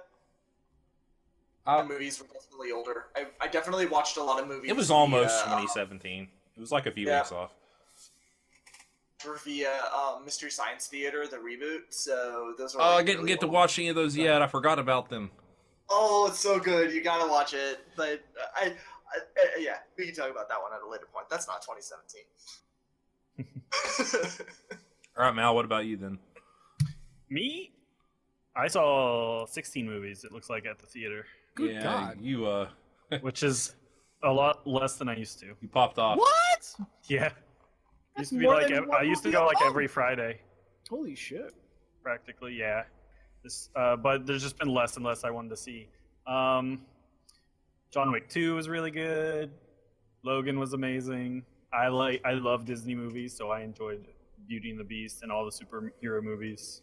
Uh, The movies were definitely older. I definitely watched a lot of movies. It was almost via, 2017. It was like a few Yeah. weeks off. Via Mystery Science Theater, the reboot. So those are. Oh, I like, didn't really get to old. watch any of those yet. I forgot about them. Oh, it's so good. You gotta watch it. But yeah, we can talk about that one at a later point. That's not 2017. All right, Mal. What about you then? Me? I saw 16 movies, it looks like, at the theater, Good yeah, God. you which is a lot less than I used to. you popped off. What? Yeah. That's Used to be more like than I one used to movie go a like month. every Friday. Holy shit. practically. Yeah. But there's just been less and less I wanted to see. John Wick 2 was really good. Logan was amazing. I love Disney movies, so I enjoyed Beauty and the Beast and all the superhero movies.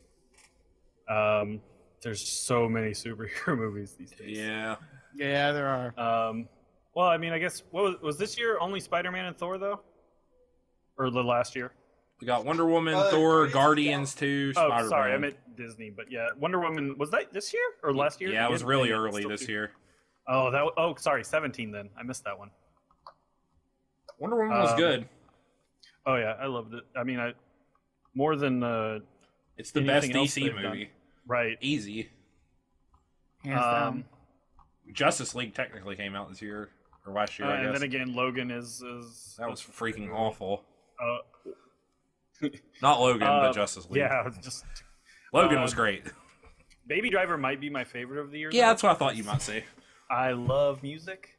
There's so many superhero movies these days. Yeah. Yeah, there are. Well, I mean, I guess was this year only Spider-Man and Thor though, or the last year? We got Wonder Woman, Thor, Guardians of the Guardians 2, Spider-Man. Oh, sorry, I meant Disney, but yeah, Wonder Woman was that this year or last year? Yeah, it was really early Still this year. Oh, sorry, 17 then. I missed that one. Wonder Woman was good. Oh yeah, I loved it. I mean, more than It's the best anything else DC they've done. movie. Right. Easy. Hands down. Justice League technically came out this year or last year, I And guess. then again, Logan is That was freaking awful. Uh, Not Logan, but Justice League. yeah, just Logan was great. Baby Driver might be my favorite of the year. Yeah, though. that's what I thought you might say. I love music.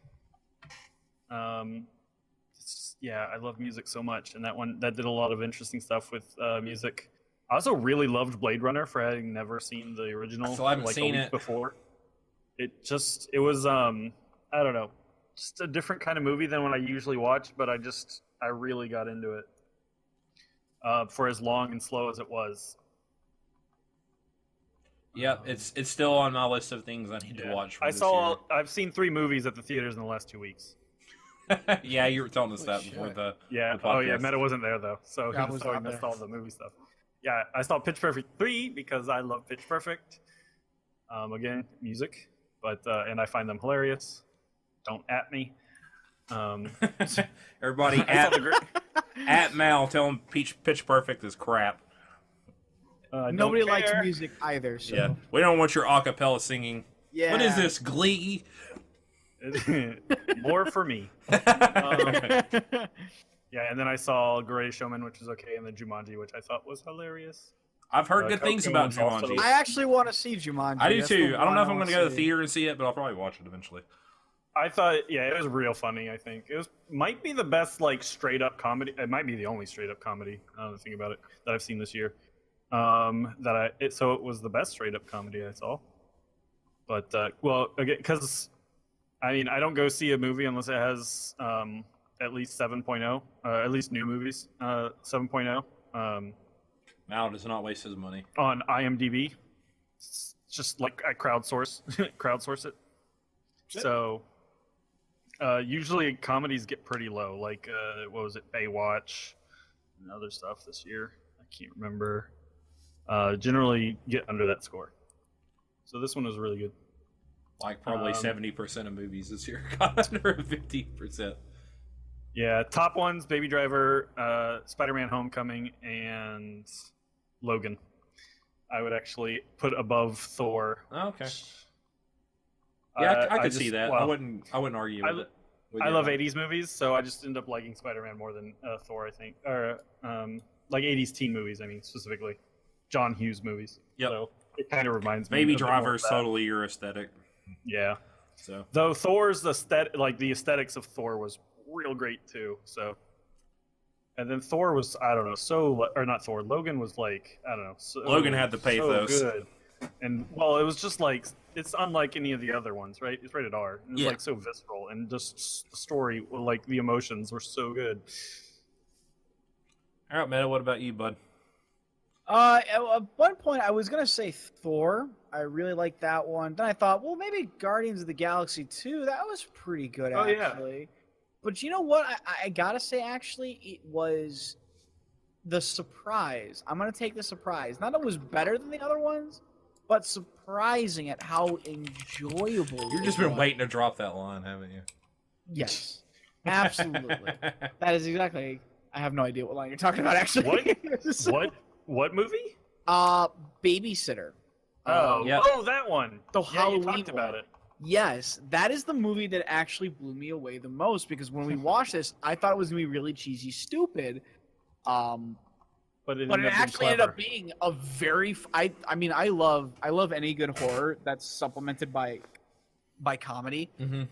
Yeah, I love music so much, and that did a lot of interesting stuff with music. I also really loved Blade Runner for having never seen the original. I still haven't like seen a week it. before. It was I don't know, just a different kind of movie than what I usually watch, but I really got into it. For as long and slow as it was. Yep, it's still on my list of things I need to watch. For I've seen 3 movies at the theaters in the last 2 weeks. Year. Yeah, you were telling us that Holy before shit. the Yeah. the Oh yeah, podcast. Meta wasn't there though, so Yeah, I was so I not missed there. all the movie stuff. Yeah, I saw Pitch Perfect 3 because I love Pitch Perfect. Again, music, but and I find them hilarious. Don't at me. Everybody I saw the great. at Mal, tell him Pitch Perfect is crap. Nobody likes care. music either, so Yeah, we don't want your acapella singing. yeah. What is this, Glee? More for me. Yeah, and then I saw Greatest Showman, which was okay, and then Jumanji, which I thought was hilarious. I've heard good things Coco about was also- Jumanji. I actually want to see Jumanji. I do That's too. the I don't know if one I'm going to wanna go to the see. theater and see it, but I'll probably watch it eventually. I thought, yeah, it was real funny. I think it might be the best like straight up comedy. It might be the only straight up comedy. Think about it that I've seen this year. So it was the best straight up comedy I saw. But well, again, because I mean, I don't go see a movie unless it has at least 7.0, at least new movies 7.0 Mal does not waste his money. on IMDb. It's just like I crowdsource it. So usually comedies get pretty low. Like what was it, Baywatch, and other stuff this year. I can't remember. Generally get under that score. So this one was really good. Like probably 70% of movies this year got under 50%. Yeah, top ones: Baby Driver, Spider-Man: Homecoming, and Logan. I would actually put above Thor. Oh, okay. Yeah, I could see just- that. well, I wouldn't argue with it. with I you love on that. 80s movies, so I just end up liking Spider-Man more than Thor, I think. Or like 80s teen movies, I mean, specifically. John Hughes movies. Yep. So it kind of reminds me. Baby a bit more of Driver's that. totally your aesthetic. Yeah. So Though Thor's the aesthetics of Thor was real great too. So, and then Thor was, I don't know, or not Thor. Logan was like, I don't know. Logan had the pathos. So good. And well, it was just like, it's unlike any of the other ones, right? It's rated R. It was Yeah. like so visceral, and just the story, like the emotions were so good. all right, Meta, what about you, bud? At one point, I was gonna say Thor. I really liked that one. Then I thought, well, maybe Guardians of the Galaxy 2. That was pretty good, Oh, yeah. actually. But you know what? I gotta say, actually, it was the surprise. I'm gonna take the surprise. Not that it was better than the other ones, but surprising at how enjoyable. You've just it been was. waiting to drop that line, haven't you? Yes, absolutely. That is exactly. I have no idea what line you're talking about. Actually, What movie? Babysitter. Oh, yeah. oh, that one. The Yeah, you Halloween talked about one. it. Yes, that is the movie that actually blew me away the most because when we watched this, I thought it was gonna be really cheesy, stupid. But it, But it ended up being actually ended clever. up being a very. I mean, I love any good horror that's supplemented by comedy. Mm-hmm.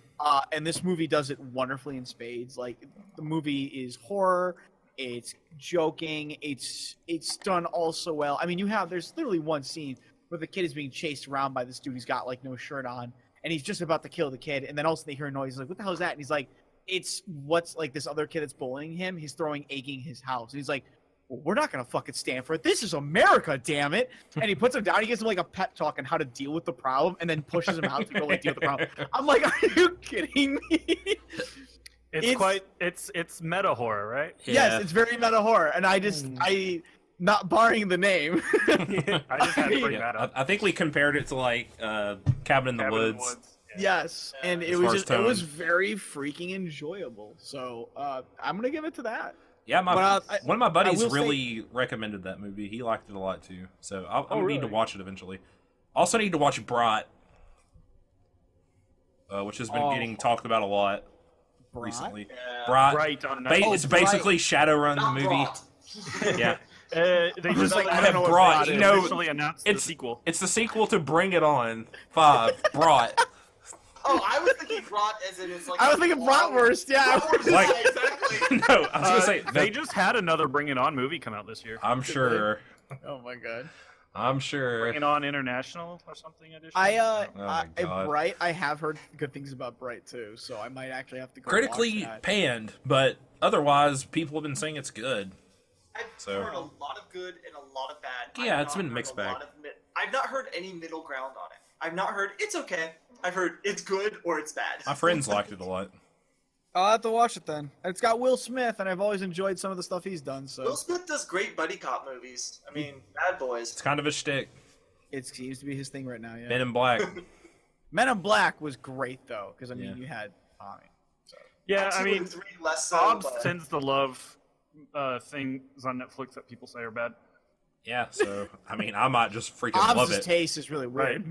And this movie does it wonderfully in spades. Like the movie is horror, It's joking. It's done all so well. I mean, there's literally one scene where the kid is being chased around by this dude who's got like no shirt on, and he's just about to kill the kid, and then also they hear a noise. He's like, "What the hell is that?" And he's like, "It's what's like this other kid that's bullying him. He's throwing egging his house." And he's like, "Well, we're not gonna fucking stand for it. This is America, damn it!" And he puts him down. He gives him like a pep talk on how to deal with the problem, and then pushes him out to go like deal with the problem. I'm like, "Are you kidding me?" It's meta horror, right? Yeah. Yes, it's very meta horror, and not barring the name. I just had to bring that Yeah, up. I think we compared it to like Cabin in the Woods. Yeah. Yes, and As it far was as just it was tone. very freaking enjoyable. So I'm gonna give it to that. Yeah, But, one of my buddies will say- really recommended that movie. He liked it a lot too. So I'm gonna need to really? watch it eventually. Also need to watch Brat, which has been getting talked about a lot Brat? recently. Yeah. Brat. Right on Ba- Netflix. it's basically Shadowrun the Not movie. brought. Yeah, They I was just like, I have don't know what brought, Brat you is. know, officially announced the it's sequel. it's the sequel to Bring It On 5. Brat. Oh, I was thinking brought as in it's like. I was thinking Bratwurst. Yeah. Bratwurst, Like- yeah, exactly. No, I was gonna say They that- just had another Bring It On movie come out this year. I'm sure. Oh my god. I'm sure. Bring It On International or something edition. I my God. Bright. I have heard good things about Bright too, so I might actually have to go Critically watch that. panned, but otherwise people have been saying it's good. I've So- heard a lot of good and a lot of bad. Yeah, I've it's not been heard mixed a bag. lot of I've not heard any middle ground on it. I've not heard it's okay. I've heard it's good or it's bad. My friends liked it a lot. I'll have to watch it then. It's got Will Smith, and I've always enjoyed some of the stuff he's done. So Will Smith does great buddy cop movies. I mean, Bad Boys. It's kind of a shtick. it seems to be his thing right now. Yeah. Men in Black. Men in Black was great though, because I mean Yeah. you had Tommy. So. yeah, I 2 mean, and 3 less so. Bob but- sends the love things on Netflix that people say are bad. Yeah, so I mean, I might just freaking love Hobbs' it. taste is really weird.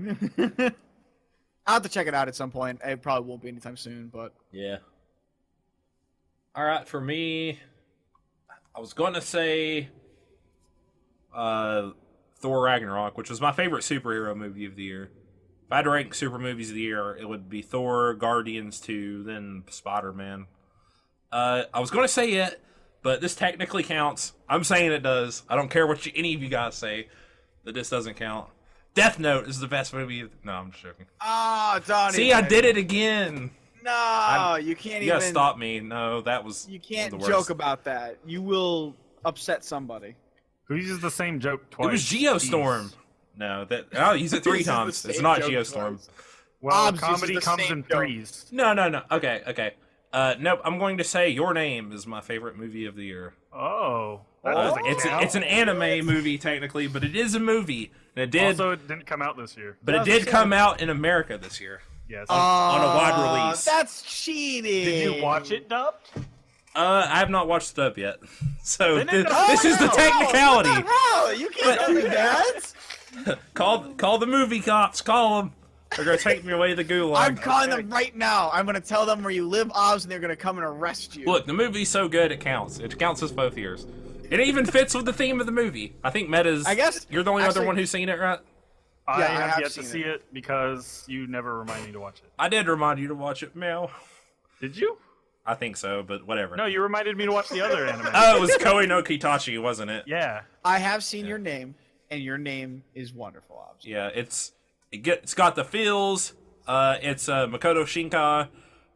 I'll have to check it out at some point. It probably won't be anytime soon, but Yeah. All right, for me, I was going to say Thor Ragnarok, which was my favorite superhero movie of the year. If I had to rank super movies of the year, it would be Thor, Guardians 2, then Spider-Man. I was going to say it, but this technically counts. I'm saying it does. I don't care what any of you guys say, that this doesn't count. Death Note is the best movie. No, I'm just joking. Donnie. See, I did it again. No, you can't You gotta even. stop me. No, that was You can't the worst. joke about that. You will upset somebody. Who uses the same joke twice? It was Geostorm. No, I'll use it 3 This is the times. It's same not joke Geostorm. twice. Well, Hobbs comedy uses the comes same in joke. threes. No. Okay. Nope. I'm going to say Your Name is my favorite movie of the year. Oh, that doesn't It's count. an anime movie technically, but it is a movie, and it did. Also, it didn't come out this year. but it did come out in America this year Yes. on a wide release. That's cheating. Did you watch it dubbed? I have not watched the dub yet, so Then this, it- this is the no, technicality. What the hell? You can't do that. Call the movie cops. Call them. They're gonna take me away to the gulag. I'm calling them right now. I'm gonna tell them where you live, Oz, and they're gonna come and arrest you. Look, the movie's so good it counts. It counts as both years. It even fits with the theme of the movie. I think Meta's. I guess- you're the only other actually- one who's seen it, right? I Yeah, I have have yet to seen see it because you never remind me to watch it. I did remind you to watch it, Mel. Did you? I think so, but whatever. No, you reminded me to watch the other anime. Oh, it was Koei no Kitachi, wasn't it? Yeah. I have seen your name, and your name is wonderful, Oz. Yeah, it's got the feels. It's Makoto Shinkai,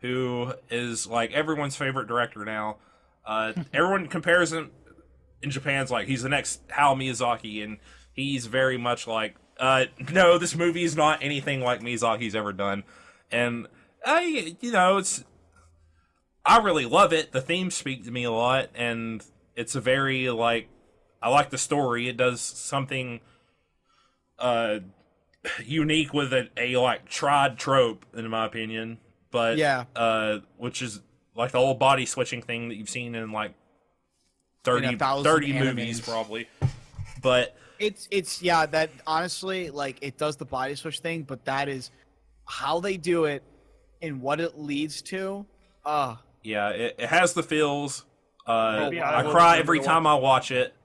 who is like everyone's favorite director now. Everyone compares him in Japan's like he's the next Hayao Miyazaki, and he's very much like, no, this movie is not anything like Miyazaki's ever done. And I really love it. The themes speak to me a lot, and it's a very like, I like the story. It does something unique with a like tried trope, in my opinion. But Yeah. which is like the old body switching thing that you've seen in like 30, 1,000 30 movies animes. probably. But It's yeah, that honestly, like, it does the body switch thing, but that is how they do it and what it leads to. yeah, it has the feels. Maybe I I will cry give every it a time I watch it.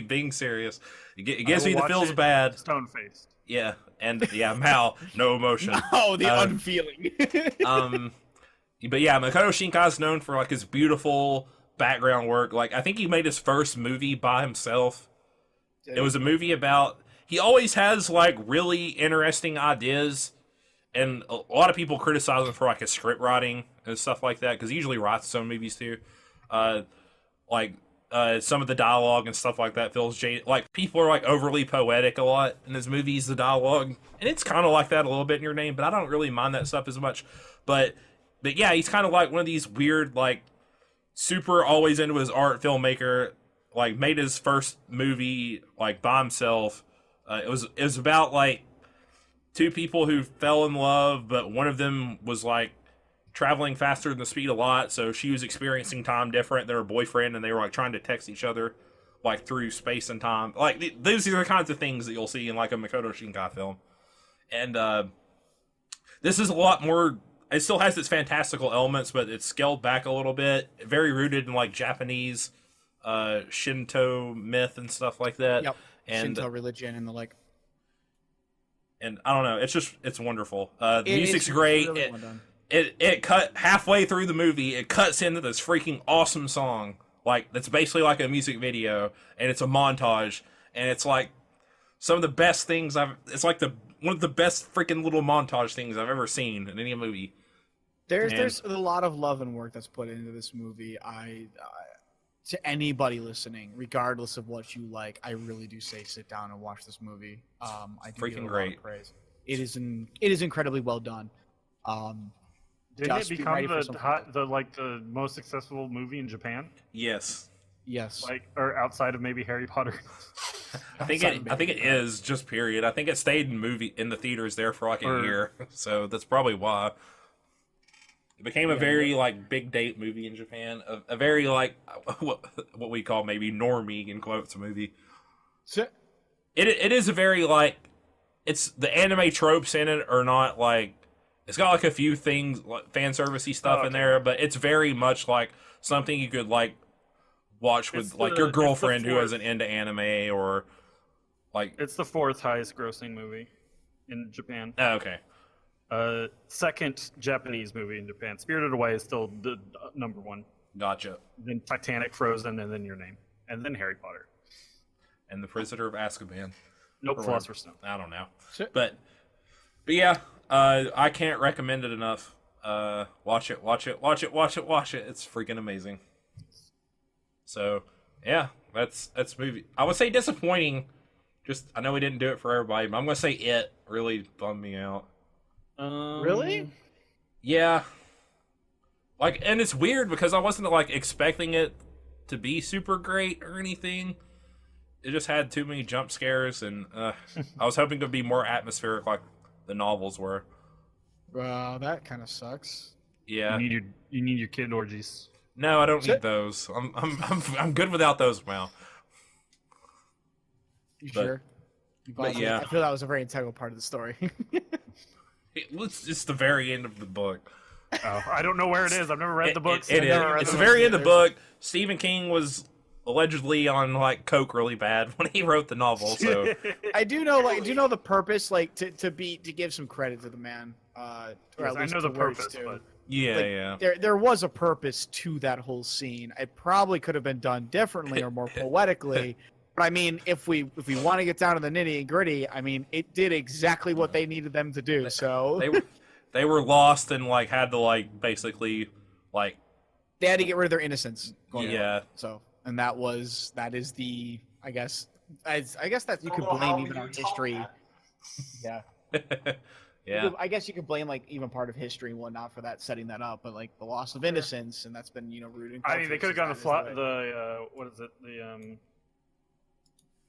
Being serious, it gives I me will the watch feels it bad. Stone faced. Yeah, and yeah, Mal, no emotion. Oh, the Um, unfeeling. But yeah, Makoto Shinkai is known for like his beautiful background work. Like, I think he made his first movie by himself. It was a movie about, he always has like really interesting ideas, and a lot of people criticize him for like his script writing and stuff like that, because he usually writes his own movies too. Some of the dialogue and stuff like that feels like people are like overly poetic a lot in his movies, the dialogue, and it's kind of like that a little bit in Your Name, but I don't really mind that stuff as much. But yeah, he's kind of like one of these weird, like, super always into his art filmmaker. Like, made his first movie like by himself. It was about like two people who fell in love, but one of them was like traveling faster than the speed of light, so she was experiencing time different than her boyfriend, and they were like trying to text each other like through space and time. Like, these are the kinds of things that you'll see in like a Makoto Shinkai film. And this is a lot more. It still has its fantastical elements, but it's scaled back a little bit. Very rooted in like Japanese Shinto myth and stuff like that. Yep. And Shinto religion and the like. And I don't know. It's wonderful. The music's It's great. really well done. It cut halfway through the movie. It cuts into this freaking awesome song, like that's basically like a music video, and it's a montage, and it's like some of the best things It's like one of the best freaking little montage things I've ever seen in any movie. There's a lot of love and work that's put into this movie. To anybody listening, regardless of what you like, I really do say sit down and watch this movie. I do Freaking give it a great. lot of praise. It is incredibly well done. Didn't Just it be become ready for something the most successful movie in Japan? Yes, Yes. Like, or outside of maybe Harry Potter? I think it is just period. I think it stayed in the theaters there for like a year, so that's probably why. It became a very like big date movie in Japan, a very like what we call maybe normie in quotes movie. So, It is a very like, it's the anime tropes in it are not like, it's got like a few things like fan servicey stuff in there, but it's very much like something you could like watch with like your girlfriend who isn't into anime, or like It's the fourth highest grossing movie in Japan. oh, okay. Second Japanese movie in Japan. Spirited Away is still the number one. Gotcha. Then Titanic, Frozen, and then Your Name, and then Harry Potter. And The Prisoner of Azkaban. Nope, Or- Philosopher's Stone. I don't know. Sure. But yeah, I can't recommend it enough. Watch it. It's freaking amazing. So yeah, that's movie. I would say disappointing. Just, I know we didn't do it for everybody, but I'm gonna say It really bummed me out. Really? Yeah. Like, and it's weird because I wasn't like expecting it to be super great or anything. It just had too many jump scares, and I was hoping to be more atmospheric like the novels were. Well, that kind of sucks. Yeah. You need your kid orgies. No, I don't need those. I'm good without those now. You But- sure? but yeah. I feel that was a very integral part of the story. It's the very end of the book. Oh, I don't know where it is. I've never read the books. It I've is. never read It's the the very books end of the book. Stephen King was allegedly on like coke really bad when he wrote the novel. So I do know the purpose, like to give some credit to the man. Or Yes, at I least know to the where he's purpose, to. but yeah, Like, yeah. There was a purpose to that whole scene. It probably could have been done differently or more poetically. But I mean, if we want to get down to the nitty and gritty, I mean, it did exactly what they needed them to do. So They were lost and like had to like basically like they had to get rid of their innocence. yeah. So, and that is the I guess that you could Don't know how blame even you our top history. that. Yeah. Yeah. I guess you could blame like even part of history and whatnot for that setting that up, but like the loss of innocence, and that's been rooted in I culture mean, they could have since gone that is the way. the what is it? The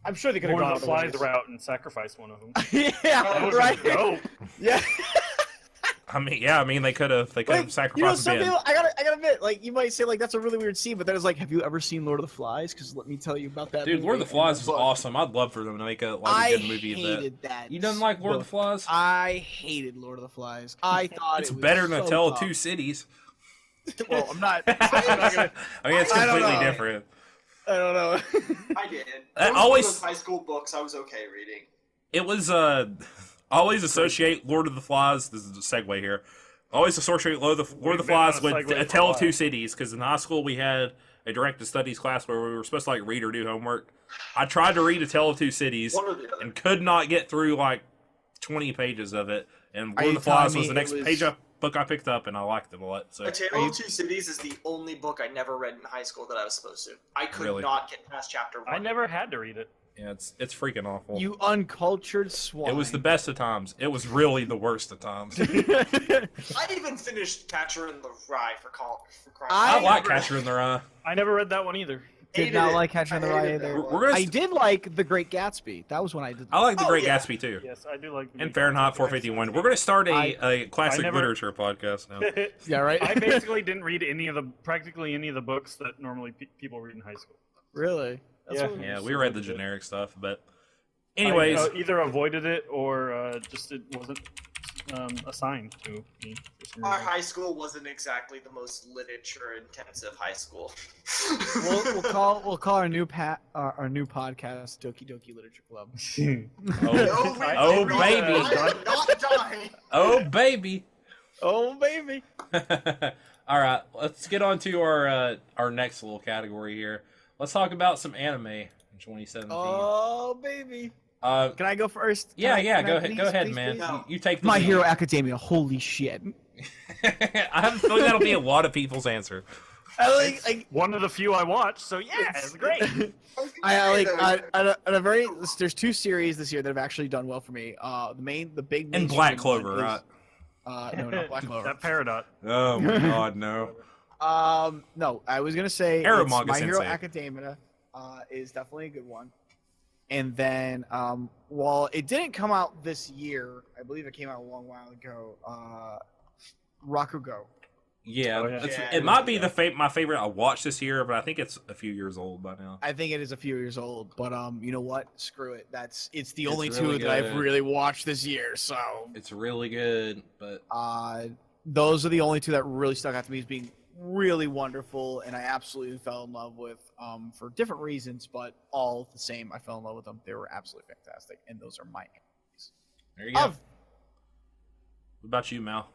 I'm sure they could have Lord gone of the other Flies ways. route and sacrificed one of them. Yeah, That would've right. been dope. Yeah. I mean they could have Like, sacrificed some Ben. people, I gotta admit, like you might say, like that's a really weird scene, but then it's like, have you ever seen Lord of the Flies? Because let me tell you about that. Dude, movie Lord of the and Flies is book. awesome. I'd love for them to make a I good movie of that. hated that. You didn't like Lord of the book. Flies? I hated Lord of the Flies. I thought It's it was better than so A Tale of tough. Two Cities. Well, I'm not. I'm not gonna, I mean, it's I don't completely know. different. I don't know. I did. I Those always- were those high school books I was okay reading. It was I always associate Lord of the Flies. This is a segue here. I always associate Lord of the been Flies on a with segue A for a Tale of while. Two Cities, because in high school we had a directed studies class where we were supposed to like read or do homework. I tried to read A Tale of Two Cities One or the other. and could not get through like 20 pages of it. And Are Lord you of the Flies telling was me the next it was- page up book I picked up, and I liked it a lot. So A Tale Are you- of Two Cities is the only book I never read in high school that I was supposed to. I could Really? not get past chapter 1. I never had to read it. yeah, it's freaking awful. You uncultured swine. It was the best of times. It was really the worst of times. I even finished Catcher in the Rye for crying I out like loud. Catcher in the Rye. I never read that one either. Did Hated not it. like Catcher in the I Rye hated that either. one. We're gonna. I did like The Great Gatsby. That was when I did. I like The Oh, Great yeah. Gatsby too. Yes, I do like. And Fahrenheit 451. We're going to start a classic never- literature podcast now. Yeah, right. I basically didn't read practically any of the books that normally people read in high school. Really? Yeah. what Yeah, we read the generic stuff, but anyways, I either avoided it or just it wasn't assigned to me. For some Our reason. high school wasn't exactly the most literature-intensive high school. We'll call our new our new podcast Doki Doki Literature Club. oh, wait, oh, no, baby. I am not dying. oh baby. Oh baby! All right, let's get on to our next little category here. Let's talk about some anime in 2017. Oh baby! Uh, Can I go first? yeah, Can I go ahead, please, go ahead, please, man. please? You take the My lead. Hero Academia. Holy shit! I have a feeling that'll be a lot of people's answer. I like. One of the few I watched, so yeah, it's great. I like at a very. There's 2 series this year that have actually done well for me. The big And mainstream Black one Clover, is- right? No, not Black Clover. That Peridot. Oh my god, no. No, I was gonna say Arrow it's Manga My Hero Sensei. Academia is definitely a good one. And then, while it didn't come out this year, I believe it came out a long while ago. Rakugo. Yeah, Oh, yeah. it might be my favorite I watched this year, but I think it's a few years old by now. I think it is a few years old, but you know what? Screw it. It's the It's only really 2 that I've good. really watched this year. So It's really good, but those are the only 2 that really stuck out to me as being really wonderful, and I absolutely fell in love with for different reasons, but all the same. I fell in love with them. They were absolutely fantastic, and those are my animes. there you go. Of What about you, Mal?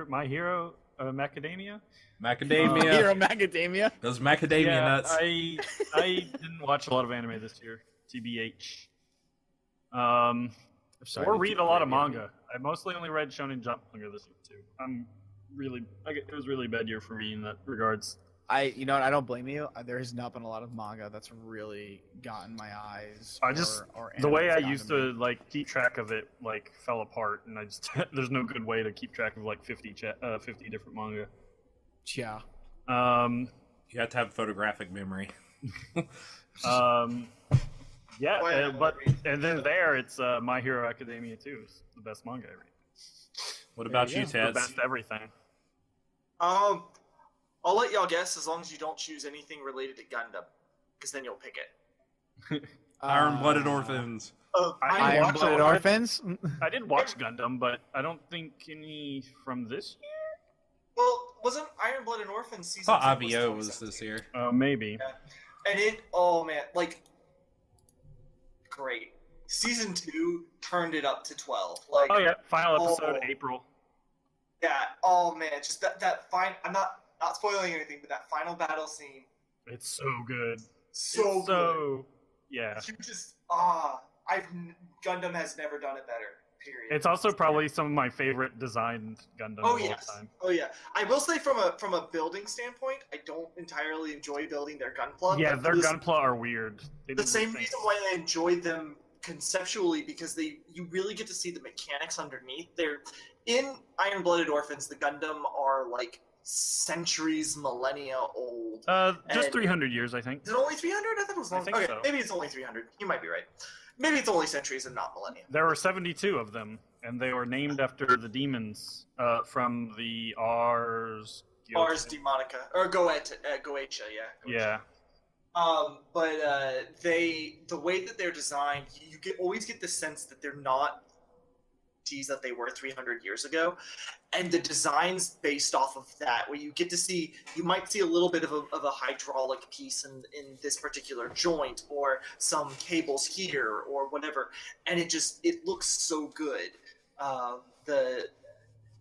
My Hero Macadamia. Macadamia. Hero Macadamia. Those macadamia Yeah, nuts. I didn't watch a lot of anime this year, TBH. Or read a lot of manga. I mostly only read Shonen Jump manga this year too. It was really a bad year for me in that regards. You know what? I don't blame you. There has not been a lot of manga that's really gotten my eyes. or The way I anime used gotten to like keep track of it like fell apart, and I just there's no good way to keep track of like 50 different manga. Yeah. You have to have photographic memory. Yeah, Oh, yeah, but and then it's My Hero Academia too. It's the best manga I read. What about you, you The Tez? best everything. I'll let y'all guess as long as you don't choose anything related to Gundam, because then you'll pick it. Iron-blooded orphans. I watched Iron-blooded a lot. orphans. I did watch Gundam, but I don't think any from this year. Well, wasn't Iron Blooded Orphans I season thought 2 IBO was 2017? this year. Maybe. And oh man, like, great. Season 2 turned it up to 12. Like, Oh yeah, final episode Oh. April. yeah, oh man, just that fine. I'm not spoiling anything, but that final battle scene, It's so good. so It's good. Yeah. You just Gundam has never done it better. Period. It's also probably some of my favorite designed Gundam Oh of all yes. time. Oh yeah. I will say from a building standpoint, I don't entirely enjoy building their Gunpla. Yeah, but their for the- Gunpla are weird. They The do same weird reason things. why I enjoyed them conceptually, because you really get to see the mechanics underneath. They're in Iron Blooded Orphans. The Gundam are like centuries, millennia old. Just and- 300 years, I think. Is it only 300? I thought it was I long. think Okay, so. maybe it's only 300. You might be right. Maybe it's only centuries and not millennia. There were 72 of them, and they were named after the demons from the Ars. Ars Demonica or Goetia, yeah. Goetia. Yeah. But the way that they're designed, you always get the sense that they're not teas that they were 300 years ago, and the designs based off of that, where you might see a little bit of a hydraulic piece in this particular joint, or some cables here, or whatever, and it looks so good.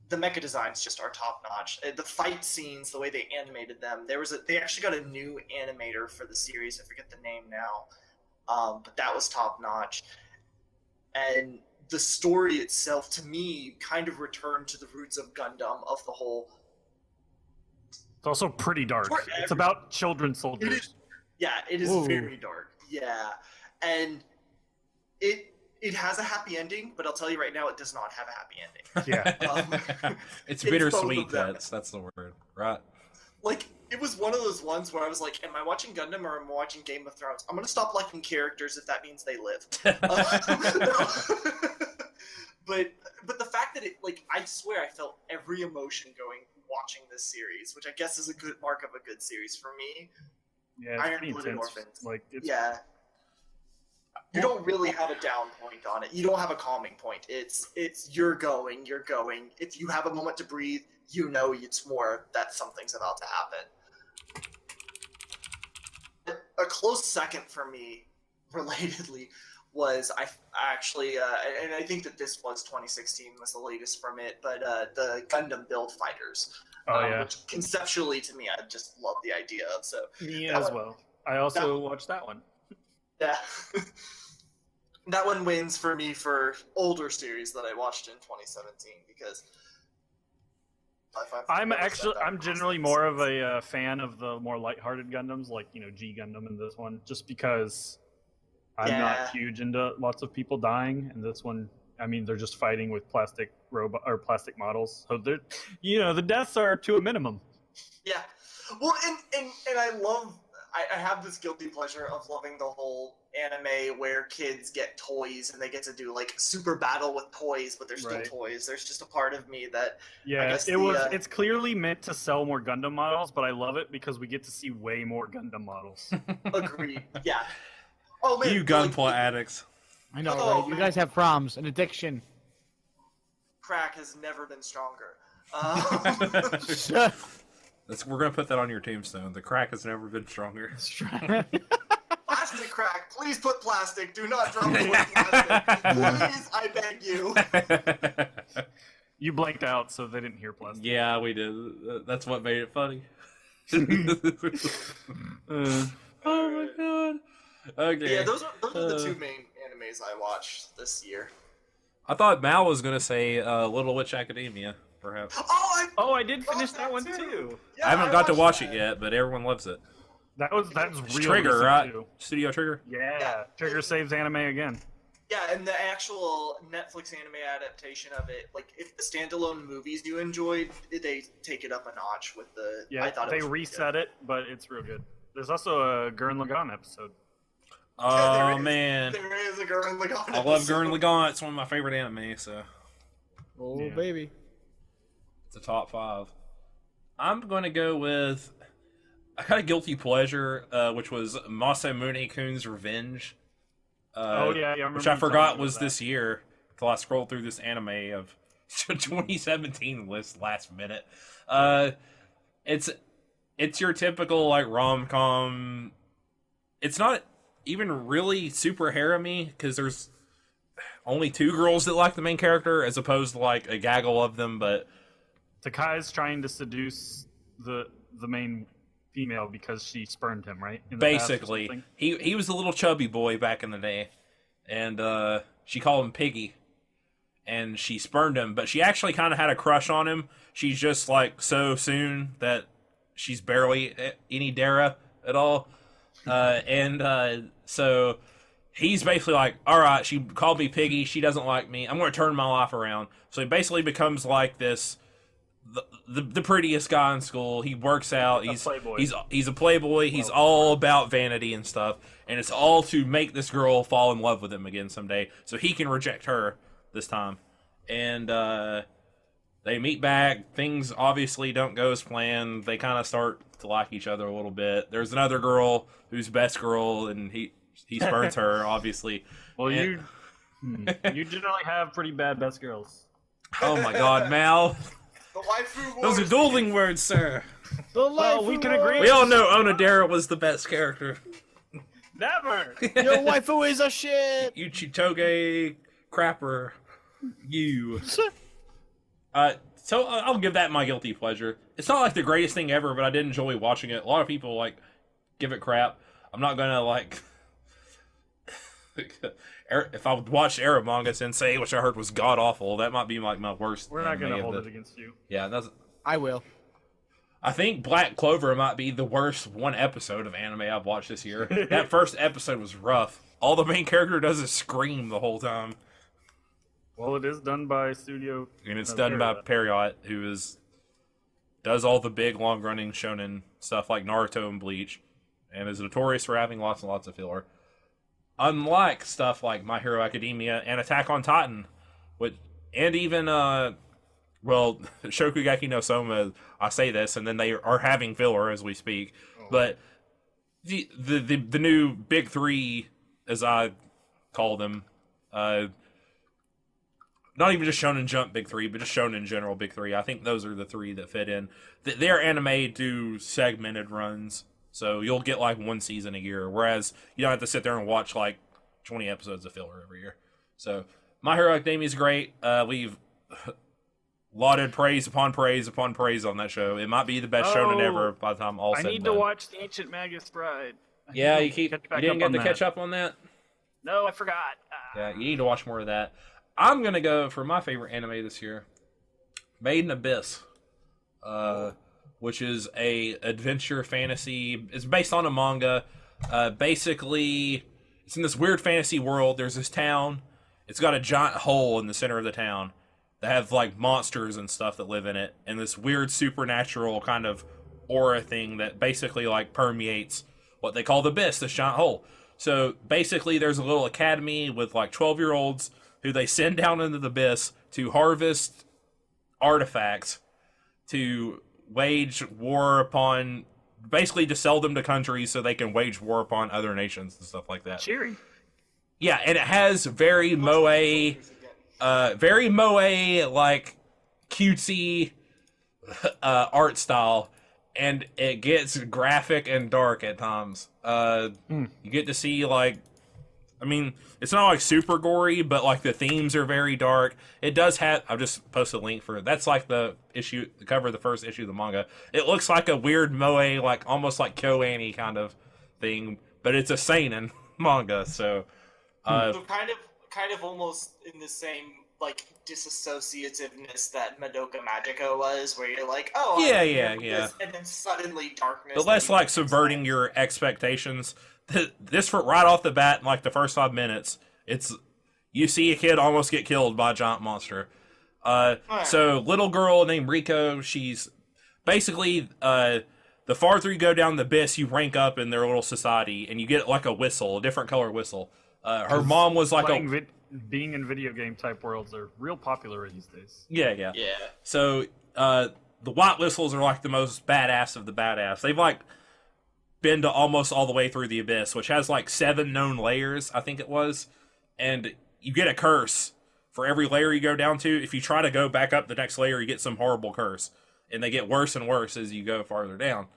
the mecha designs just are top notch. The fight scenes, the way they animated them, they actually got a new animator for the series. I forget the name now, but that was top notch. And the story itself, to me, kind of returned to the roots of Gundam, of the whole. It's also pretty dark. It's about children soldiers. It is Ooh. very dark. Yeah, and it has a happy ending, but I'll tell you right now, it does not have a happy ending. Yeah. It's both bittersweet. of them. That's the word, right? Like, it was one of those ones where I was like, am I watching Gundam or am I watching Game of Thrones? I'm gonna stop liking characters if that means they live. But the fact that I swear I felt every emotion watching this series, which I guess is a good mark of a good series for me. Yeah, it's Iron pretty Blooded intense. Orphans. Like, it's, Yeah. You don't really have a down point on it. You don't have a calming point. It's you're going. If you have a moment to breathe, you know it's more that something's about to happen. A close second for me, relatedly, was I actually, and I think that this was 2016 was the latest from it, but the Gundam Build Fighters. Oh yeah, Which conceptually to me, I just love the idea of. So me that as one- well. I also watched that one. yeah. That one wins for me for older series that I watched in 2017 because I'm generally more of a fan of the more lighthearted Gundams, like G Gundam in this one, just because I'm Yeah. not huge into lots of people dying, and this one, I mean, they're just fighting with plastic plastic models, so they're the deaths are to a minimum. Yeah. Well, and I have this guilty pleasure of loving the whole anime where kids get toys and they get to do like super battle with toys, but they're still Right. toys. There's just a part of me that Yeah, guess it's clearly meant to sell more Gundam models, but I love it because we get to see way more Gundam models. agreed. Yeah. Oh man, You gunpla addicts. I know, Oh, right? You guys have problems, an addiction. crack has never been stronger. We're gonna put that on your tombstone. The crack has never been stronger. Plastic crack. Please put plastic. Do not drop it with plastic. Please, I beg you. You blanked out, so they didn't hear plastic. Yeah, we did. That's what made it funny. Oh my god. Okay. Yeah, those are the two main animes I watched this year. I thought Mal was gonna say Little Witch Academia, perhaps. Oh, I did finish that one too. Yeah, I haven't got to watch watched it yet, but everyone loves it. That's It's real Trigger, recent, right? too. Studio Trigger. Yeah, Trigger saves anime again. Yeah, and the actual Netflix anime adaptation of it, like if the standalone movies you enjoyed, they take it up a notch with the. Yeah, I thought they it was really reset it, but it's real good. There's also a Gurren Lagann episode. Oh there is. man, good. There is a Gurren Lagann. I love Gurren Lagann. It's one of my favorite anime, so Oh, Yeah. baby. it's a top 5. I'm going to go with I got a guilty pleasure, which was Masamune-kun's Revenge. Oh yeah, I remember. Which I you forgot talking was about this year until I scrolled through this anime of 2017 list last minute. It's your typical like rom-com. It's not even really super harem-y because there's only 2 girls that like the main character as opposed to like a gaggle of them, but that. Takai's trying to seduce the main female because she spurned him, right? In the past or basically something? he was a little chubby boy back in the day, and she called him Piggy, and she spurned him, but she actually kind of had a crush on him. She's just like so soon that she's barely any Dara at all, so he's basically like, all right, she called me Piggy, she doesn't like me, I'm going to turn my life around. So he basically becomes like this the prettiest guy in school. He works out. He's a playboy. He's all about vanity and stuff, and it's all to make this girl fall in love with him again someday, so he can reject her this time. And they meet back. Things obviously don't go as planned. They kind of start to like each other a little bit. There's another girl who's best girl, and he spurns her, obviously. Well, And- you generally have pretty bad best girls. Oh my God, Mal! The waifu Those are wars. dueling words, sir. Well, we can agree. We all know Onodera was the best character. Never. Your waifu is a shit. You Chitoge crapper. You. So I'll give that my guilty pleasure. It's not like the greatest thing ever, but I did enjoy watching it. A lot of people like give it crap. I'm not gonna like if I watched Eramonga Sensei, which I heard was god awful, that might be like my worst. We're not gonna anime hold of it against you. Yeah, that's. I will. I think Black Clover might be the worst one episode of anime I've watched this year. That first episode was rough. All the main character does is scream the whole time. Well, it is done by Studio. And it's done by Periot, who does all the big, long-running shonen stuff like Naruto and Bleach, and is notorious for having lots and lots of filler. Unlike stuff like My Hero Academia and Attack on Titan, and even Shokugeki no Soma. I say this, and then they are having filler as we speak. Oh. But the new big three, as I call them, not even just Shonen Jump big three, but just Shonen in general big three. I think those are the three that fit in. Their anime do segmented runs, so you'll get like one season a year, whereas you don't have to sit there and watch like 20 episodes of filler every year. So My Hero Academia is great. We've lauded praise upon praise upon praise on that show. It might be the best shonen ever by the time all said and done. I need to watch The Ancient Magus Bride. Yeah, you didn't get to catch up on that? No, I forgot. Yeah, you need to watch more of that. I'm going to go for my favorite anime this year, Made in Abyss, which is a adventure fantasy. It's based on a manga. Basically, it's in this weird fantasy world. There's this town. It's got a giant hole in the center of the town. They have like monsters and stuff that live in it, and this weird supernatural kind of aura thing that basically like permeates what they call the abyss, this giant hole. So basically there's a little academy with like 12-year-olds who they send down into the abyss to harvest artifacts to wage war upon, basically to sell them to countries so they can wage war upon other nations and stuff like that. Cheery. Yeah, and it has very moe like cutesy art style, and it gets graphic and dark at times. You get to see like, I mean, it's not like super gory, but like the themes are very dark. It does have. I've just posted a link for it. That's like the cover of the first issue of the manga. It looks like a weird moe, like almost like KyoAni kind of thing, but it's a seinen manga, so. So kind of almost in the same like disassociativeness that Madoka Magica was, where you're like, oh, yeah, and then suddenly darkness. But less like subverting your expectations. This for right off the bat, in like the first 5 minutes, you see a kid almost get killed by a giant monster. So little girl named Riko, she's basically the farther you go down the abyss, you rank up in their little society, and you get like a whistle, a different color whistle. Her mom was like being in video game type worlds are real popular these days. Yeah. So the white whistles are like the most badass of the badass. They've like been to almost all the way through the abyss, which has like 7 known layers, I think it was, and you get a curse for every layer you go down to. If you try to go back up the next layer, you get some horrible curse, and they get worse and worse as you go farther down.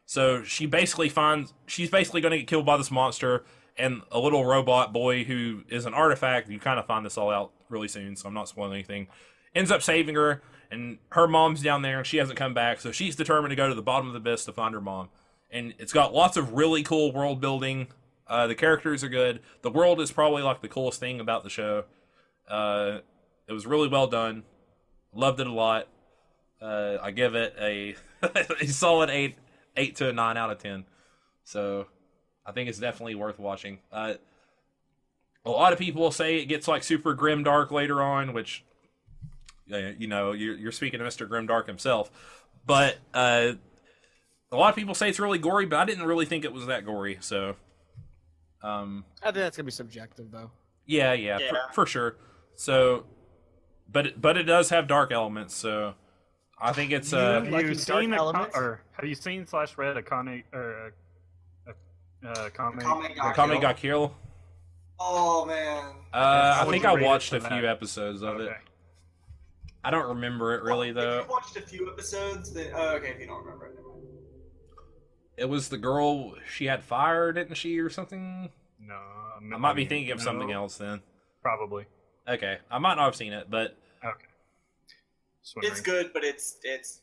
So she's basically going to get killed by this monster. And a little robot boy who is an artifact, you kind of find this all out really soon, so I'm not spoiling anything, ends up saving her, and her mom's down there, and she hasn't come back, so she's determined to go to the bottom of the abyss to find her mom. And it's got lots of really cool world building. The characters are good. The world is probably like the coolest thing about the show. It was really well done. Loved it a lot. I give it a solid 8 to a 9 out of 10. So I think it's definitely worth watching. A lot of people say it gets like super grim dark later on, which, you know, you're speaking to Mr. Grimdark himself. But a lot of people say it's really gory, but I didn't really think it was that gory. So I think that's gonna be subjective, though. Yeah. For sure. So, but it does have dark elements. So I think it's have you seen / read Akane or Akame ga Kill? Oh man. I think I watched a few episodes of it. I don't remember it really though. If you watched a few episodes, then okay. If you don't remember it, never mind. It was the girl. She had fire, didn't she, or something? No, I might be thinking of something else then. Probably. Okay, I might not have seen it, but okay. Swim It's ring. good, but it's gets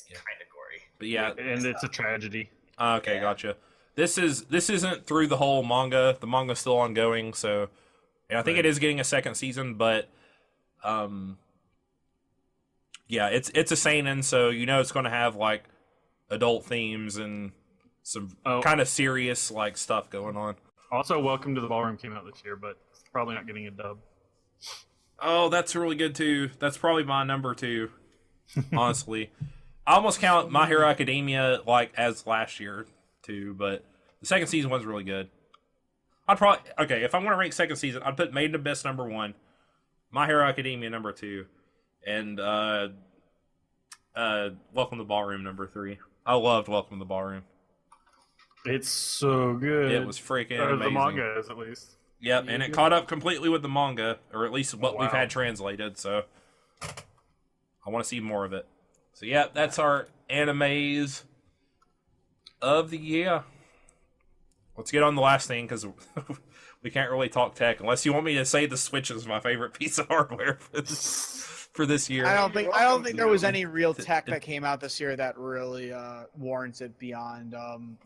Yeah. kind of gory. But yeah, And it's a tragedy. okay, Yeah. gotcha. This isn't through the whole manga. The manga's still ongoing, so and I think Right. it is getting a second season, but yeah, it's a seinen, so you know it's going to have like adult themes and some Oh. kind of serious like stuff going on. Also, Welcome to the Ballroom came out this year, but it's probably not getting a dub. Oh, that's really good too. That's probably my number 2, honestly. I almost count My Hero Academia like as last year too, but the second season was really good. I'd probably if I want to rank second season, I'd put Made in Abyss number 1, My Hero Academia number 2, and Welcome to Ballroom number 3. I loved Welcome to the Ballroom. It's so good. It was freaking Or amazing. the manga is, at least. Yep, and it caught up completely with the manga, or at least what we've wow. had translated, so I want to see more of it. So yeah, that's our animes of the year. Let's get on the last thing, because we can't really talk tech, unless you want me to say the Switch is my favorite piece of hardware for this year. I don't think there was to. any real tech that came out this year that really warrants it beyond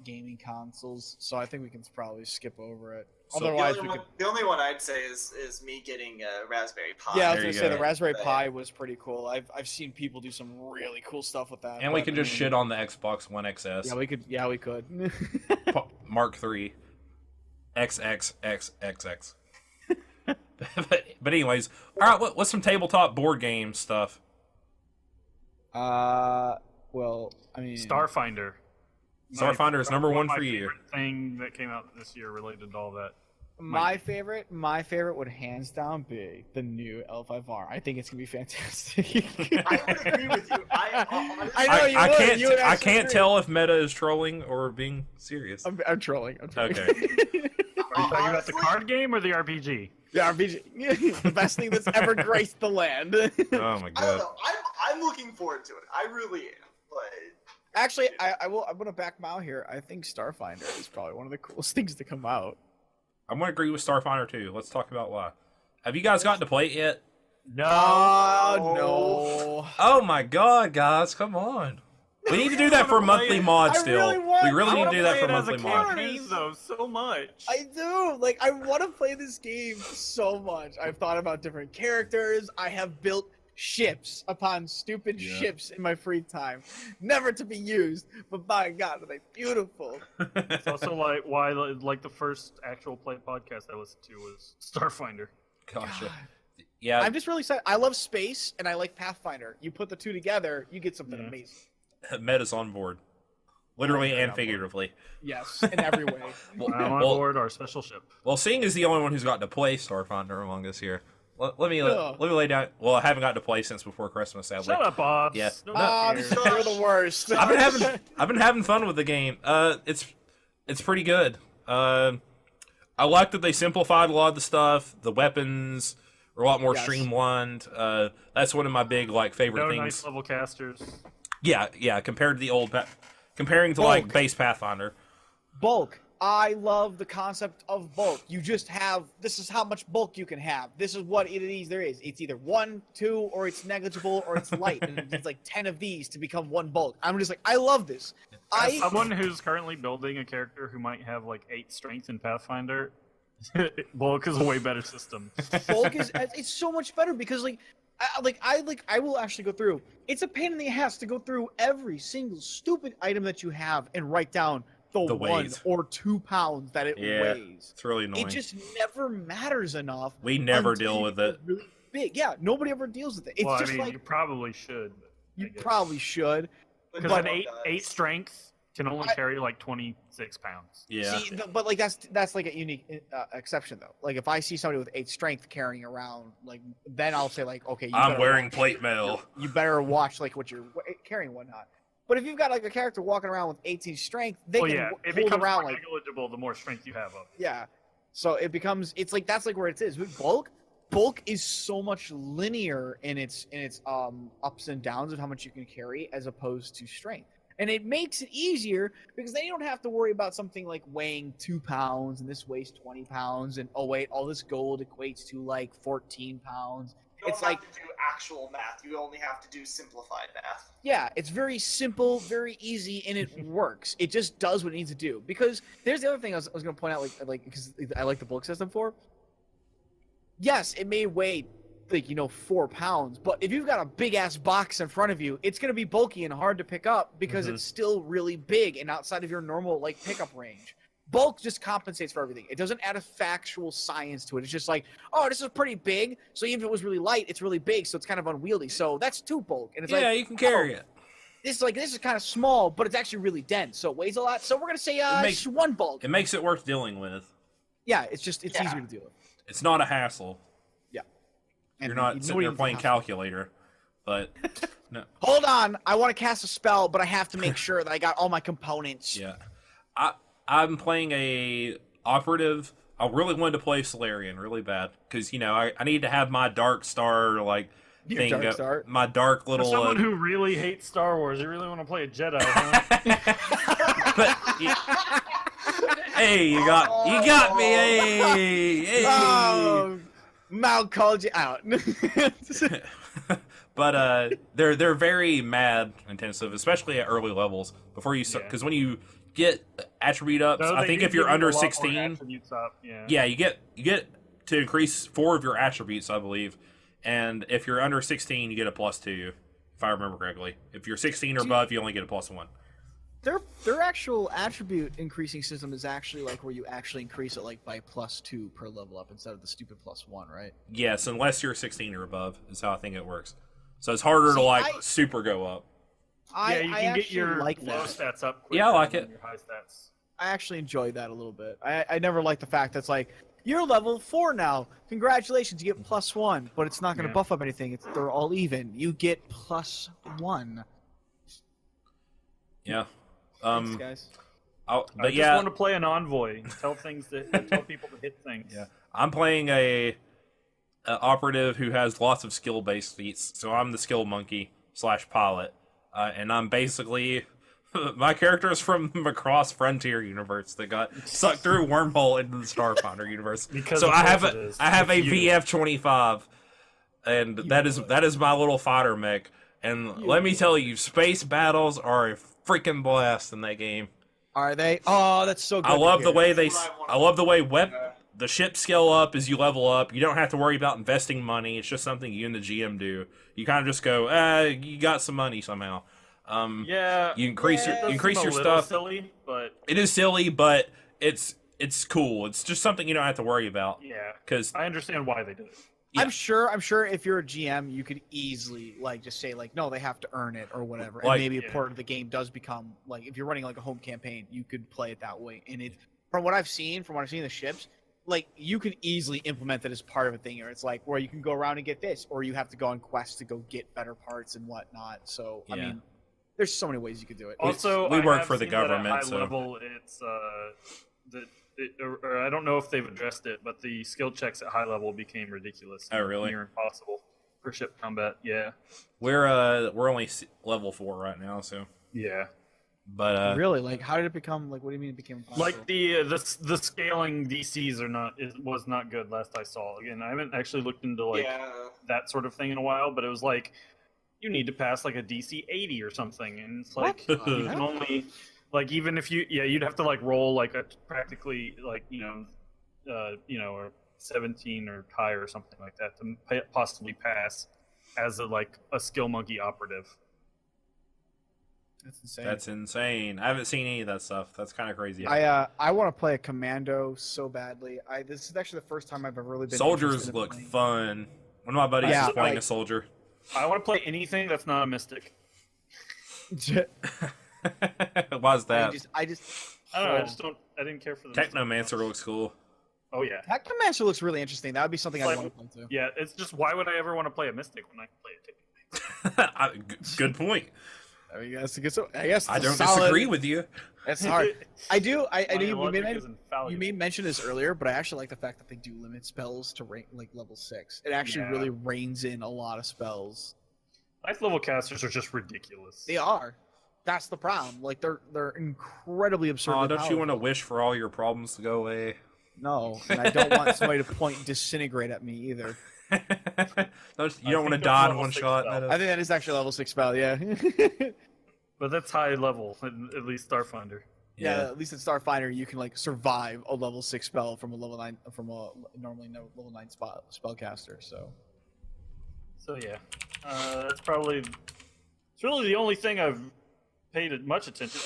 gaming consoles. So I think we can probably skip over it. So- Otherwise, we could. The only one I'd say is me getting a Raspberry Pi. Yeah, I was There gonna you say go. the Raspberry But- Pi was pretty cool. I've seen people do some really cool stuff with that. And we but, can I just mean, shit on the Xbox One XS. Yeah, we could. Yeah, we could. Mark III. XXXXX. but anyways, all right. What's some tabletop board game stuff? Well, I mean, Starfinder. Starfinder is number 1 my for you. favorite thing that came out this year related to all that. My favorite would hands down be the new L5R. I think it's gonna be fantastic. I would agree with you. Honestly, I know you would. can't. You would I actually can't agree. tell if Meta is trolling or being serious. I'm trolling. Okay. Are you talking about the honestly, card game or the RPG? The RPG, the best thing that's ever graced the land. Oh my I don't god. know. I'm looking forward to it. I really am. But Actually, I'm gonna back Mao here. I think Starfinder is probably one of the coolest things to come out. I'm gonna agree with Starfinder too. Let's talk about why. Have you guys gotten to play it yet? No. Oh no! Oh my god, guys, come on. We need to do that for monthly mod I still. really want- We really I need to wanna do that play for it as a monthly mod. campaign, though, so much. I do. Like, I want to play this game so much. I've thought about different characters. I have built ships upon stupid Yeah. ships in my free time, never to be used. But by God, are they beautiful? It's also like why like the first actual play podcast I listened to was Starfinder. Gotcha. God. Yeah, I'm just really excited. I love space and I like Pathfinder. You put the two together, you get something Yeah. amazing. Meta's on board. Literally very and on board. figuratively. Yes, in every way. Well, I'm on well, board our special ship. well, seeing is the only one who's gotten to play Starfinder among us here. Let me Ugh. lay down. Well, I haven't gotten to play since before Christmas, sadly. Shut up, Bob. Yeah. No, You're the worst. I've been having fun with the game. It's pretty good. I like that they simplified a lot of the stuff. The weapons are a lot more Yes. streamlined. That's one of my big favorite no things. nice level casters. Yeah. Compared to the old, comparing to Bulk. base Pathfinder. Bulk. I love the concept of bulk. You just have, this is how much bulk you can have. This is what it is there is. It's either 1, 2, or it's negligible, or it's light. And it's like 10 of these to become one bulk. I'm just like, I love this. As someone who's currently building a character who might have 8 strength in Pathfinder, Bulk is a way better system. Bulk is, it's so much better because I will actually go through. It's a pain in the ass to go through every single stupid item that you have and write down the 1 weight. or 2 pounds that it Yeah. weighs. It's really annoying. It just never matters enough. We never until deal you with get it. Really big, yeah. Nobody ever deals with it. It's Well, just I mean, like you probably should. I you guess. probably should. Because but- an 8 strength can only I- carry 26 pounds. Yeah. See, but that's like a unique exception though. Like if I see somebody with 8 strength carrying around, then I'll say okay, you I'm better wearing watch- plate mail. You better watch what you're carrying and whatnot. But if you've got a character walking around with 18 strength, they Well, can yeah, it hold becomes around more negligible the more strength you have of it. yeah. So it becomes that's where it is with bulk. Bulk is so much linear in its ups and downs of how much you can carry as opposed to strength. And it makes it easier because then you don't have to worry about something like weighing 2 pounds and this weighs 20 pounds and oh wait, all this gold equates to 14 pounds. You don't It's have like, to do actual math. You only have to do simplified math. yeah, it's very simple, very easy, and it works. It just does what it needs to do. Because there's the other thing I was going to point out, like because I like the bulk system for. Yes, it may weigh, like, 4 pounds, but if you've got a big ass box in front of you, it's going to be bulky and hard to pick up because it's still really big and outside of your normal like pickup range. Bulk just compensates for everything. It doesn't add a factual science to it. It's just like, oh, this is pretty big, so even if it was really light, it's really big, so it's kind of unwieldy. So that's 2 bulk, and it's Yeah, like, you can carry it. this is kind of small, but it's actually really dense, so it weighs a lot. So we're gonna say makes- 1 bulk. It makes it worth dealing with. Yeah, it's Yeah. easier to deal with. It's not a hassle. And You're not nobody sitting there needs playing to have- calculator, but no. Hold on, I want to cast a spell, but I have to make sure that I got all my components. Yeah, I'm playing a operative. I really wanted to play Solarian really bad because I need to have my Dark Star like Your thing. Dark Star? My dark For little. someone who really hates Star Wars, you really want to play a Jedi, huh? But, hey, you got me. Hey. Oh, Mal called you out. But they're very mad intensive, especially at early levels. Before you start, Yeah. because when you get attribute ups, No, I they think do if you're give you under a lot more 16, attributes up, yeah. yeah, you get to increase 4 of your attributes, I believe. And if you're under 16, you get a +2, if I remember correctly. If you're 16 or above, you only get a +1. Their actual attribute increasing system is actually like where you actually increase it like by +2 per level up instead of the stupid +1, right? Yes, unless you're 16 or above, is how I think it works. So it's harder to See, like super go up. Yeah, you can get your like low that. stats up. Yeah, I like quicker it. than Your high stats. I actually enjoyed that a little bit. I never liked the fact that's like, you're level 4 now. Congratulations, you get +1, but it's not going to Yeah. buff up anything. They're all even. You get +1. Yeah. Thanks, guys. But I just yeah, want to play an envoy and tell tell people to hit things. Yeah. I'm playing a operative who has lots of skill based feats, so I'm the skill monkey / pilot, and I'm basically my character is from the Macross Frontier universe that got sucked through wormhole into the Starfinder universe. Because so of I have course it a is. I have a It's you. VF-25, and that is my little fighter mech. And let me tell you, space battles are a freaking blast in that game. Are they? Oh, that's so good. I to love the hear. way That's what I wanna I love the way Yeah. the ships scale up as you level up. You don't have to worry about investing money. It's just something you and the GM do. You kind of just go, you got some money somehow. Yeah. You increase it does increase seem your a little stuff. silly, but It is silly, but it's cool. It's just something you don't have to worry about yeah, because I understand why they did it. Yeah. I'm sure if you're a GM, you could easily like just say like, no, they have to earn it or whatever. Like- and maybe a Yeah. part of the game does become like, if you're running like a home campaign, you could play it that way. And it, from what I've seen in the ships, like you could easily implement that as part of a thing, or it's like where you can go around and get this, or you have to go on quests to go get better parts and whatnot. So I Yeah. mean, there's so many ways you could do it. Also, we I work have for the seen that at government, high so- level, it's or I don't know if they've addressed it, but the skill checks at high level became ridiculous. Oh, really? Near impossible for ship combat. Yeah. we're only level 4 right now. So, Yeah. but Really, like how did it become? Like, what do you mean it became impossible? Like the scaling DCs was not good last I saw. Again, I haven't actually looked into like Yeah. that sort of thing in a while, but it was like you need to pass like a DC 80 or something, and it's like What? you can only like even if you'd have to like roll like a practically like or 17 or higher or something like that to possibly pass as a skill monkey operative. That's insane. that's insane. I haven't seen any of that stuff. That's kind of crazy. I want to play a commando so badly. This is actually the first time I've ever really been. Soldiers interested in look playing. fun. One of my buddies Yeah, is playing like- a soldier. I want to play anything that's not a mystic. Why's I that? just, I don't know. I didn't care for the mystic Technomancer much. looks cool. Oh yeah. that Commander looks really interesting. That would be something Like- I'd want to play too. Yeah, it's just why would I ever want to play a mystic when I can play a Technomancer? Good point. I mean, that's a good. I guess I it's a don't solid- disagree with you. That's hard. I do. I know My you logic made, is infallible. you made mention this earlier, but I actually like the fact that they do limit spells to rank like level 6. It actually Yeah. really reins in a lot of spells. Ninth level casters are just ridiculous. They are. That's the problem. Like they're incredibly absurd. Oh, don't you want to wish for all your problems to go away? No, and I don't want somebody to point Disintegrate at me either. You don't want to think die that's in one 6 shot. spell. I think that is actually level 6 spell. Yeah. But that's high level, at least Starfinder. Yeah, at least in Starfinder you can like survive a level 6 spell from a level 9 from a normally no level 9 spellcaster. So Yeah, that's probably it's really the only thing I've paid much attention.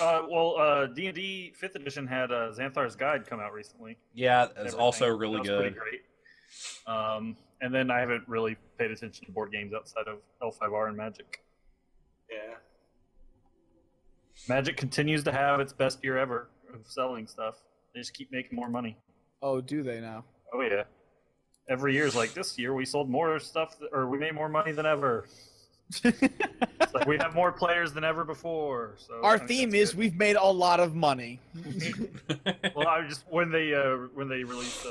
D&D 5th edition had Xanthar's Guide come out recently. Yeah, it's Everything. also really That was good. Pretty great. And then I haven't really paid attention to board games outside of L5R and Magic. Yeah. Magic continues to have its best year ever of selling stuff. They just keep making more money. oh, do they now? Oh yeah. Every year is like this year we sold more stuff or we made more money than ever. It's like we have more players than ever before. So Our I think theme that's is we've made a lot of money. good. Well, I just when they release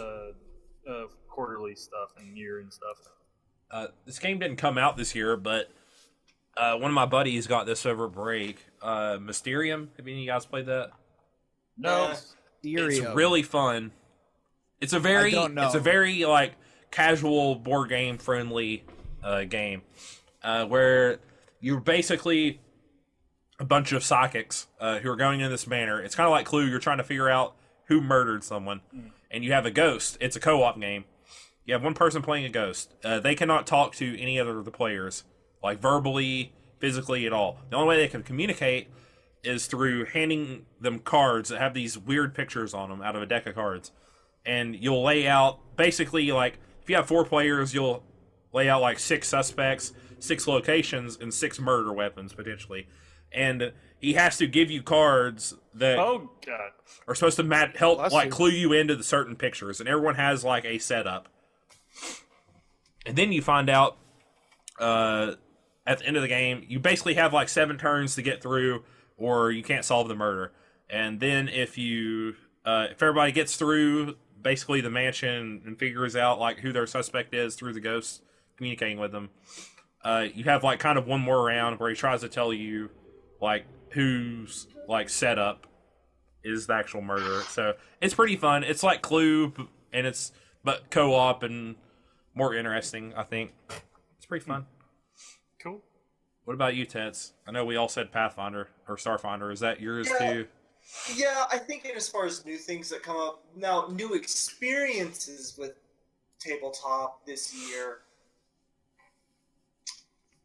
quarterly stuff and year and stuff. This game didn't come out this year, but one of my buddies got this over break. Mysterium. Have any of you guys played that? No. Yeah. It's Ethereum. really fun. It's a very, I don't know. it's a very like casual board game friendly game where you're basically a bunch of psychics who are going in this manner. It's kind of like Clue. You're trying to figure out who murdered someone, and you have a ghost. It's a co-op game. You have one person playing a ghost. They cannot talk to any other of the players, like verbally, physically, at all. The only way they can communicate is through handing them cards that have these weird pictures on them out of a deck of cards. And you'll lay out, basically, like, if you have 4 players, you'll lay out, like, 6 suspects, 6 locations, and 6 murder weapons, potentially. And he has to give you cards that Oh god. are supposed to help, Bless like, you. clue you into the certain pictures. And everyone has, like, a setup. And then you find out, at the end of the game, you basically have, like, 7 turns to get through, or you can't solve the murder. And then if everybody gets through basically the mansion and figures out like who their suspect is through the ghost communicating with them, you have like kind of one more round where he tries to tell you like whose like setup is the actual murderer. So it's pretty fun. It's like Clue, and but co-op and more interesting. I think it's pretty fun. Cool. What about you, Tets? I know we all said Pathfinder or Starfinder. Is that yours Yeah. too? Yeah, I think as far as new things that come up now, new experiences with tabletop this year.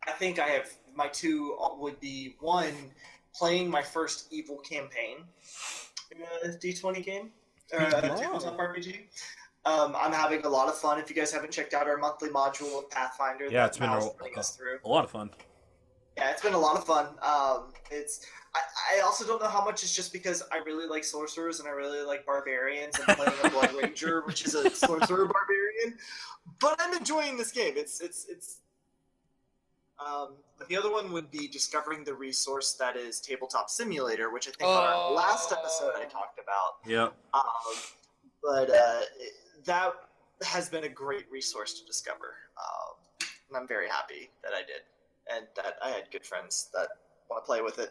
I think I have my 2 would be 1, playing my first Evil campaign in a D20 game, tabletop RPG. I'm having a lot of fun. If you guys haven't checked out our monthly module of Pathfinder, Yeah, that it's been Mal's putting us through. a lot of fun. Yeah, it's been a lot of fun. I also don't know how much it's just because I really like sorcerers and I really like barbarians and playing a Blood Ranger, which is a sorcerer barbarian. But I'm enjoying this game. But the other one would be discovering the resource that is Tabletop Simulator, which I think on our last episode I talked about. Yep. But that has been a great resource to discover, and I'm very happy that I did, and that I had good friends that want to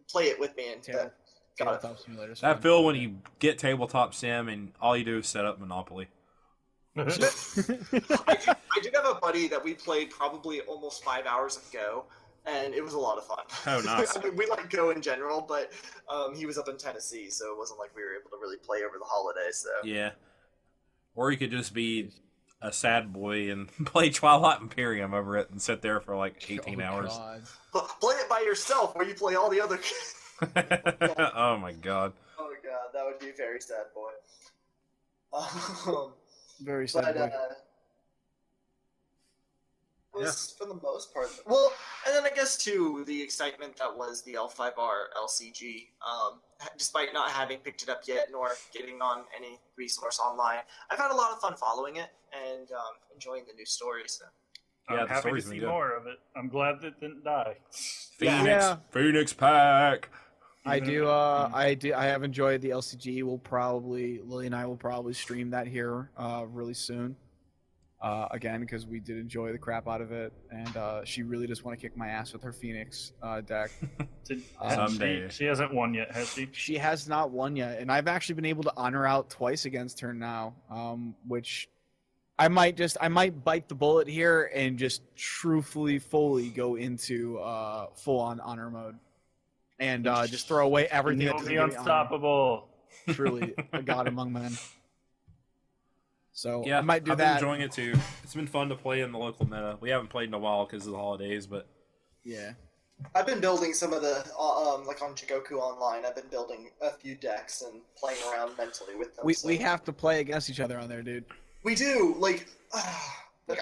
play it with me, and that got it. Tabletop Simulator's That fun. feel when you get Tabletop Sim and all you do is set up Monopoly. I did have a buddy that we played probably almost 5 hours ago, and it was a lot of fun. Oh, nice. I mean, we like Go in general, but he was up in Tennessee, so it wasn't like we were able to really play over the holidays. So Yeah. Or you could just be a sad boy and play Twilight Imperium over it and sit there for like 18 Oh, hours. God. play it by yourself, where you play all the other. Oh my god. Oh my god, that would be a very sad boy. Very sad. But boy. was for the most part. Well, and then I guess too the excitement that was the L5R LCG. Despite not having picked it up yet nor getting on any resource online, I've had a lot of fun following it and enjoying the new stories. So. Yeah, I'm the happy to story's see been good. more of it. I'm glad that it didn't die. Phoenix. Yeah. Phoenix Pack. I Even do. if- I have enjoyed the LCG. Lily and I will probably stream that here really soon. again, because we did enjoy the crap out of it, and she really just want to kick my ass with her Phoenix deck. Someday. She hasn't won yet, has she? She has not won yet, and I've actually been able to honor out twice against her now, which I might bite the bullet here and just truthfully, fully go into full-on honor mode, and just throw away everything. You'll that be doesn't give me honor. unstoppable. Truly, a god among men. So Yeah, I might do I've that. been enjoying it too. It's been fun to play in the local meta. We haven't played in a while because of the holidays, but Yeah. I've been building some of the like on Jigoku Online. I've been building a few decks and playing around mentally with them. We have to play against each other on there, dude. We do like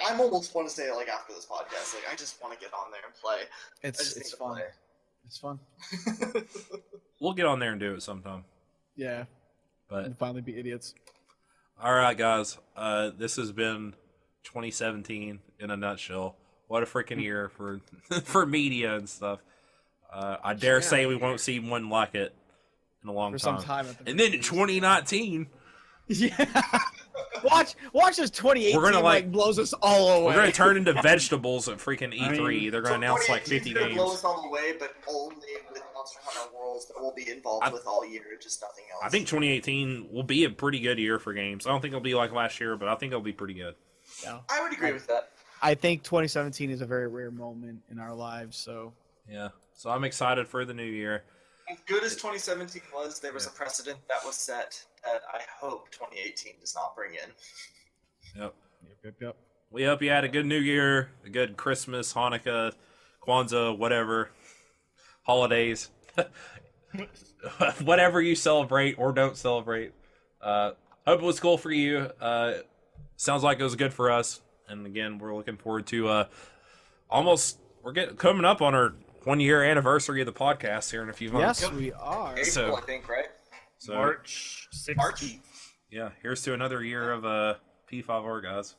I'm almost want to say like after this podcast, like I just want to get on there and play. I just need It's to fun. play. It's fun. we'll get on there and do it sometime. Yeah. But And finally be idiots. all right, guys, this has been 2017 in a nutshell. What a freaking year for for media and stuff. I dare say we won't see one like it in a long For time. some time. At the And then in least. 2019, Yeah. Watch this 2018 We're gonna, like, blows us all away. we're gonna turn into vegetables at freaking E3. mean, They're gonna announce like 50 Blow games. us all away, but only with Monster Hunter Worlds that we'll be involved with all year, just nothing else. I think 2018 will be a pretty good year for games. I don't think it'll be like last year, but I think it'll be pretty good. I would agree with that. I think 2017 is a very rare moment in our lives, so Yeah. So I'm excited for the new year. As good as 2017 was, there was a precedent that was set that I hope 2018 does not bring in. Yep. yep. We hope you had a good New Year, a good Christmas, Hanukkah, Kwanzaa, whatever, holidays, whatever you celebrate or don't celebrate. Hope it was cool for you. Sounds like it was good for us. And again, we're looking forward to coming up on our 1-year anniversary of the podcast here in a few months. Yes, we are. April, So- I think, right? So March 16th. March. yeah, here's to another year of P5R, guys.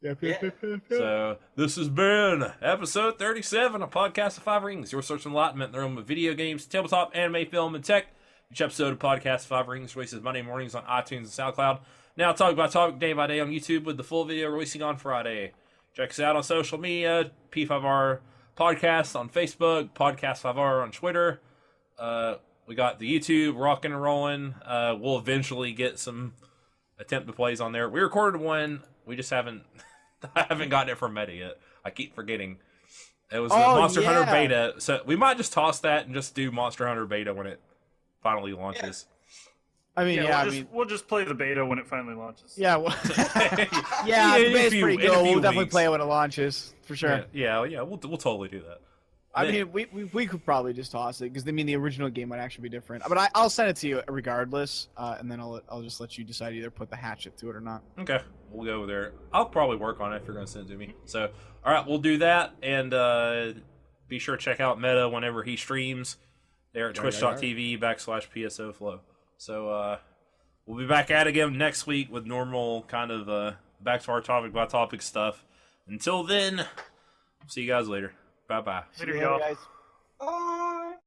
Yep, Yeah. So this has been episode 37 of Podcast of Five Rings, your search for enlightenment in the realm of video games, tabletop, anime, film, and tech. Each episode of Podcast of Five Rings releases Monday mornings on iTunes and SoundCloud. Now topic by topic, day by day on YouTube, with the full video releasing on Friday. Check us out on social media, P5R Podcast on Facebook, Podcast 5R on Twitter. We got the YouTube rocking and rolling. We'll eventually get some attempt to plays on there. We recorded one. We just haven't I haven't gotten it from Meta yet. I keep forgetting. It was the Monster Hunter yeah. beta. So we might just toss that and just do Monster Hunter beta when it finally launches. I mean, We'll just play the beta when it finally launches. yeah, well, In yeah, a the beta's few- pretty in a good. few We'll definitely weeks. play it when it launches, for sure. Yeah, we'll totally do that. I mean, we could probably just toss it, because the original game might actually be different. But I'll send it to you regardless, and then I'll just let you decide either put the hatchet to it or not. Okay, we'll go there. I'll probably work on it if you're going to send it to me. So, all right, we'll do that, and be sure to check out Meta whenever he streams there at twitch.tv/PSO Flow. So, we'll be back at it again next week with normal kind of back to our topic by topic stuff. Until then, see you guys later. Bye-bye. Later, See you y'all. guys. Oh.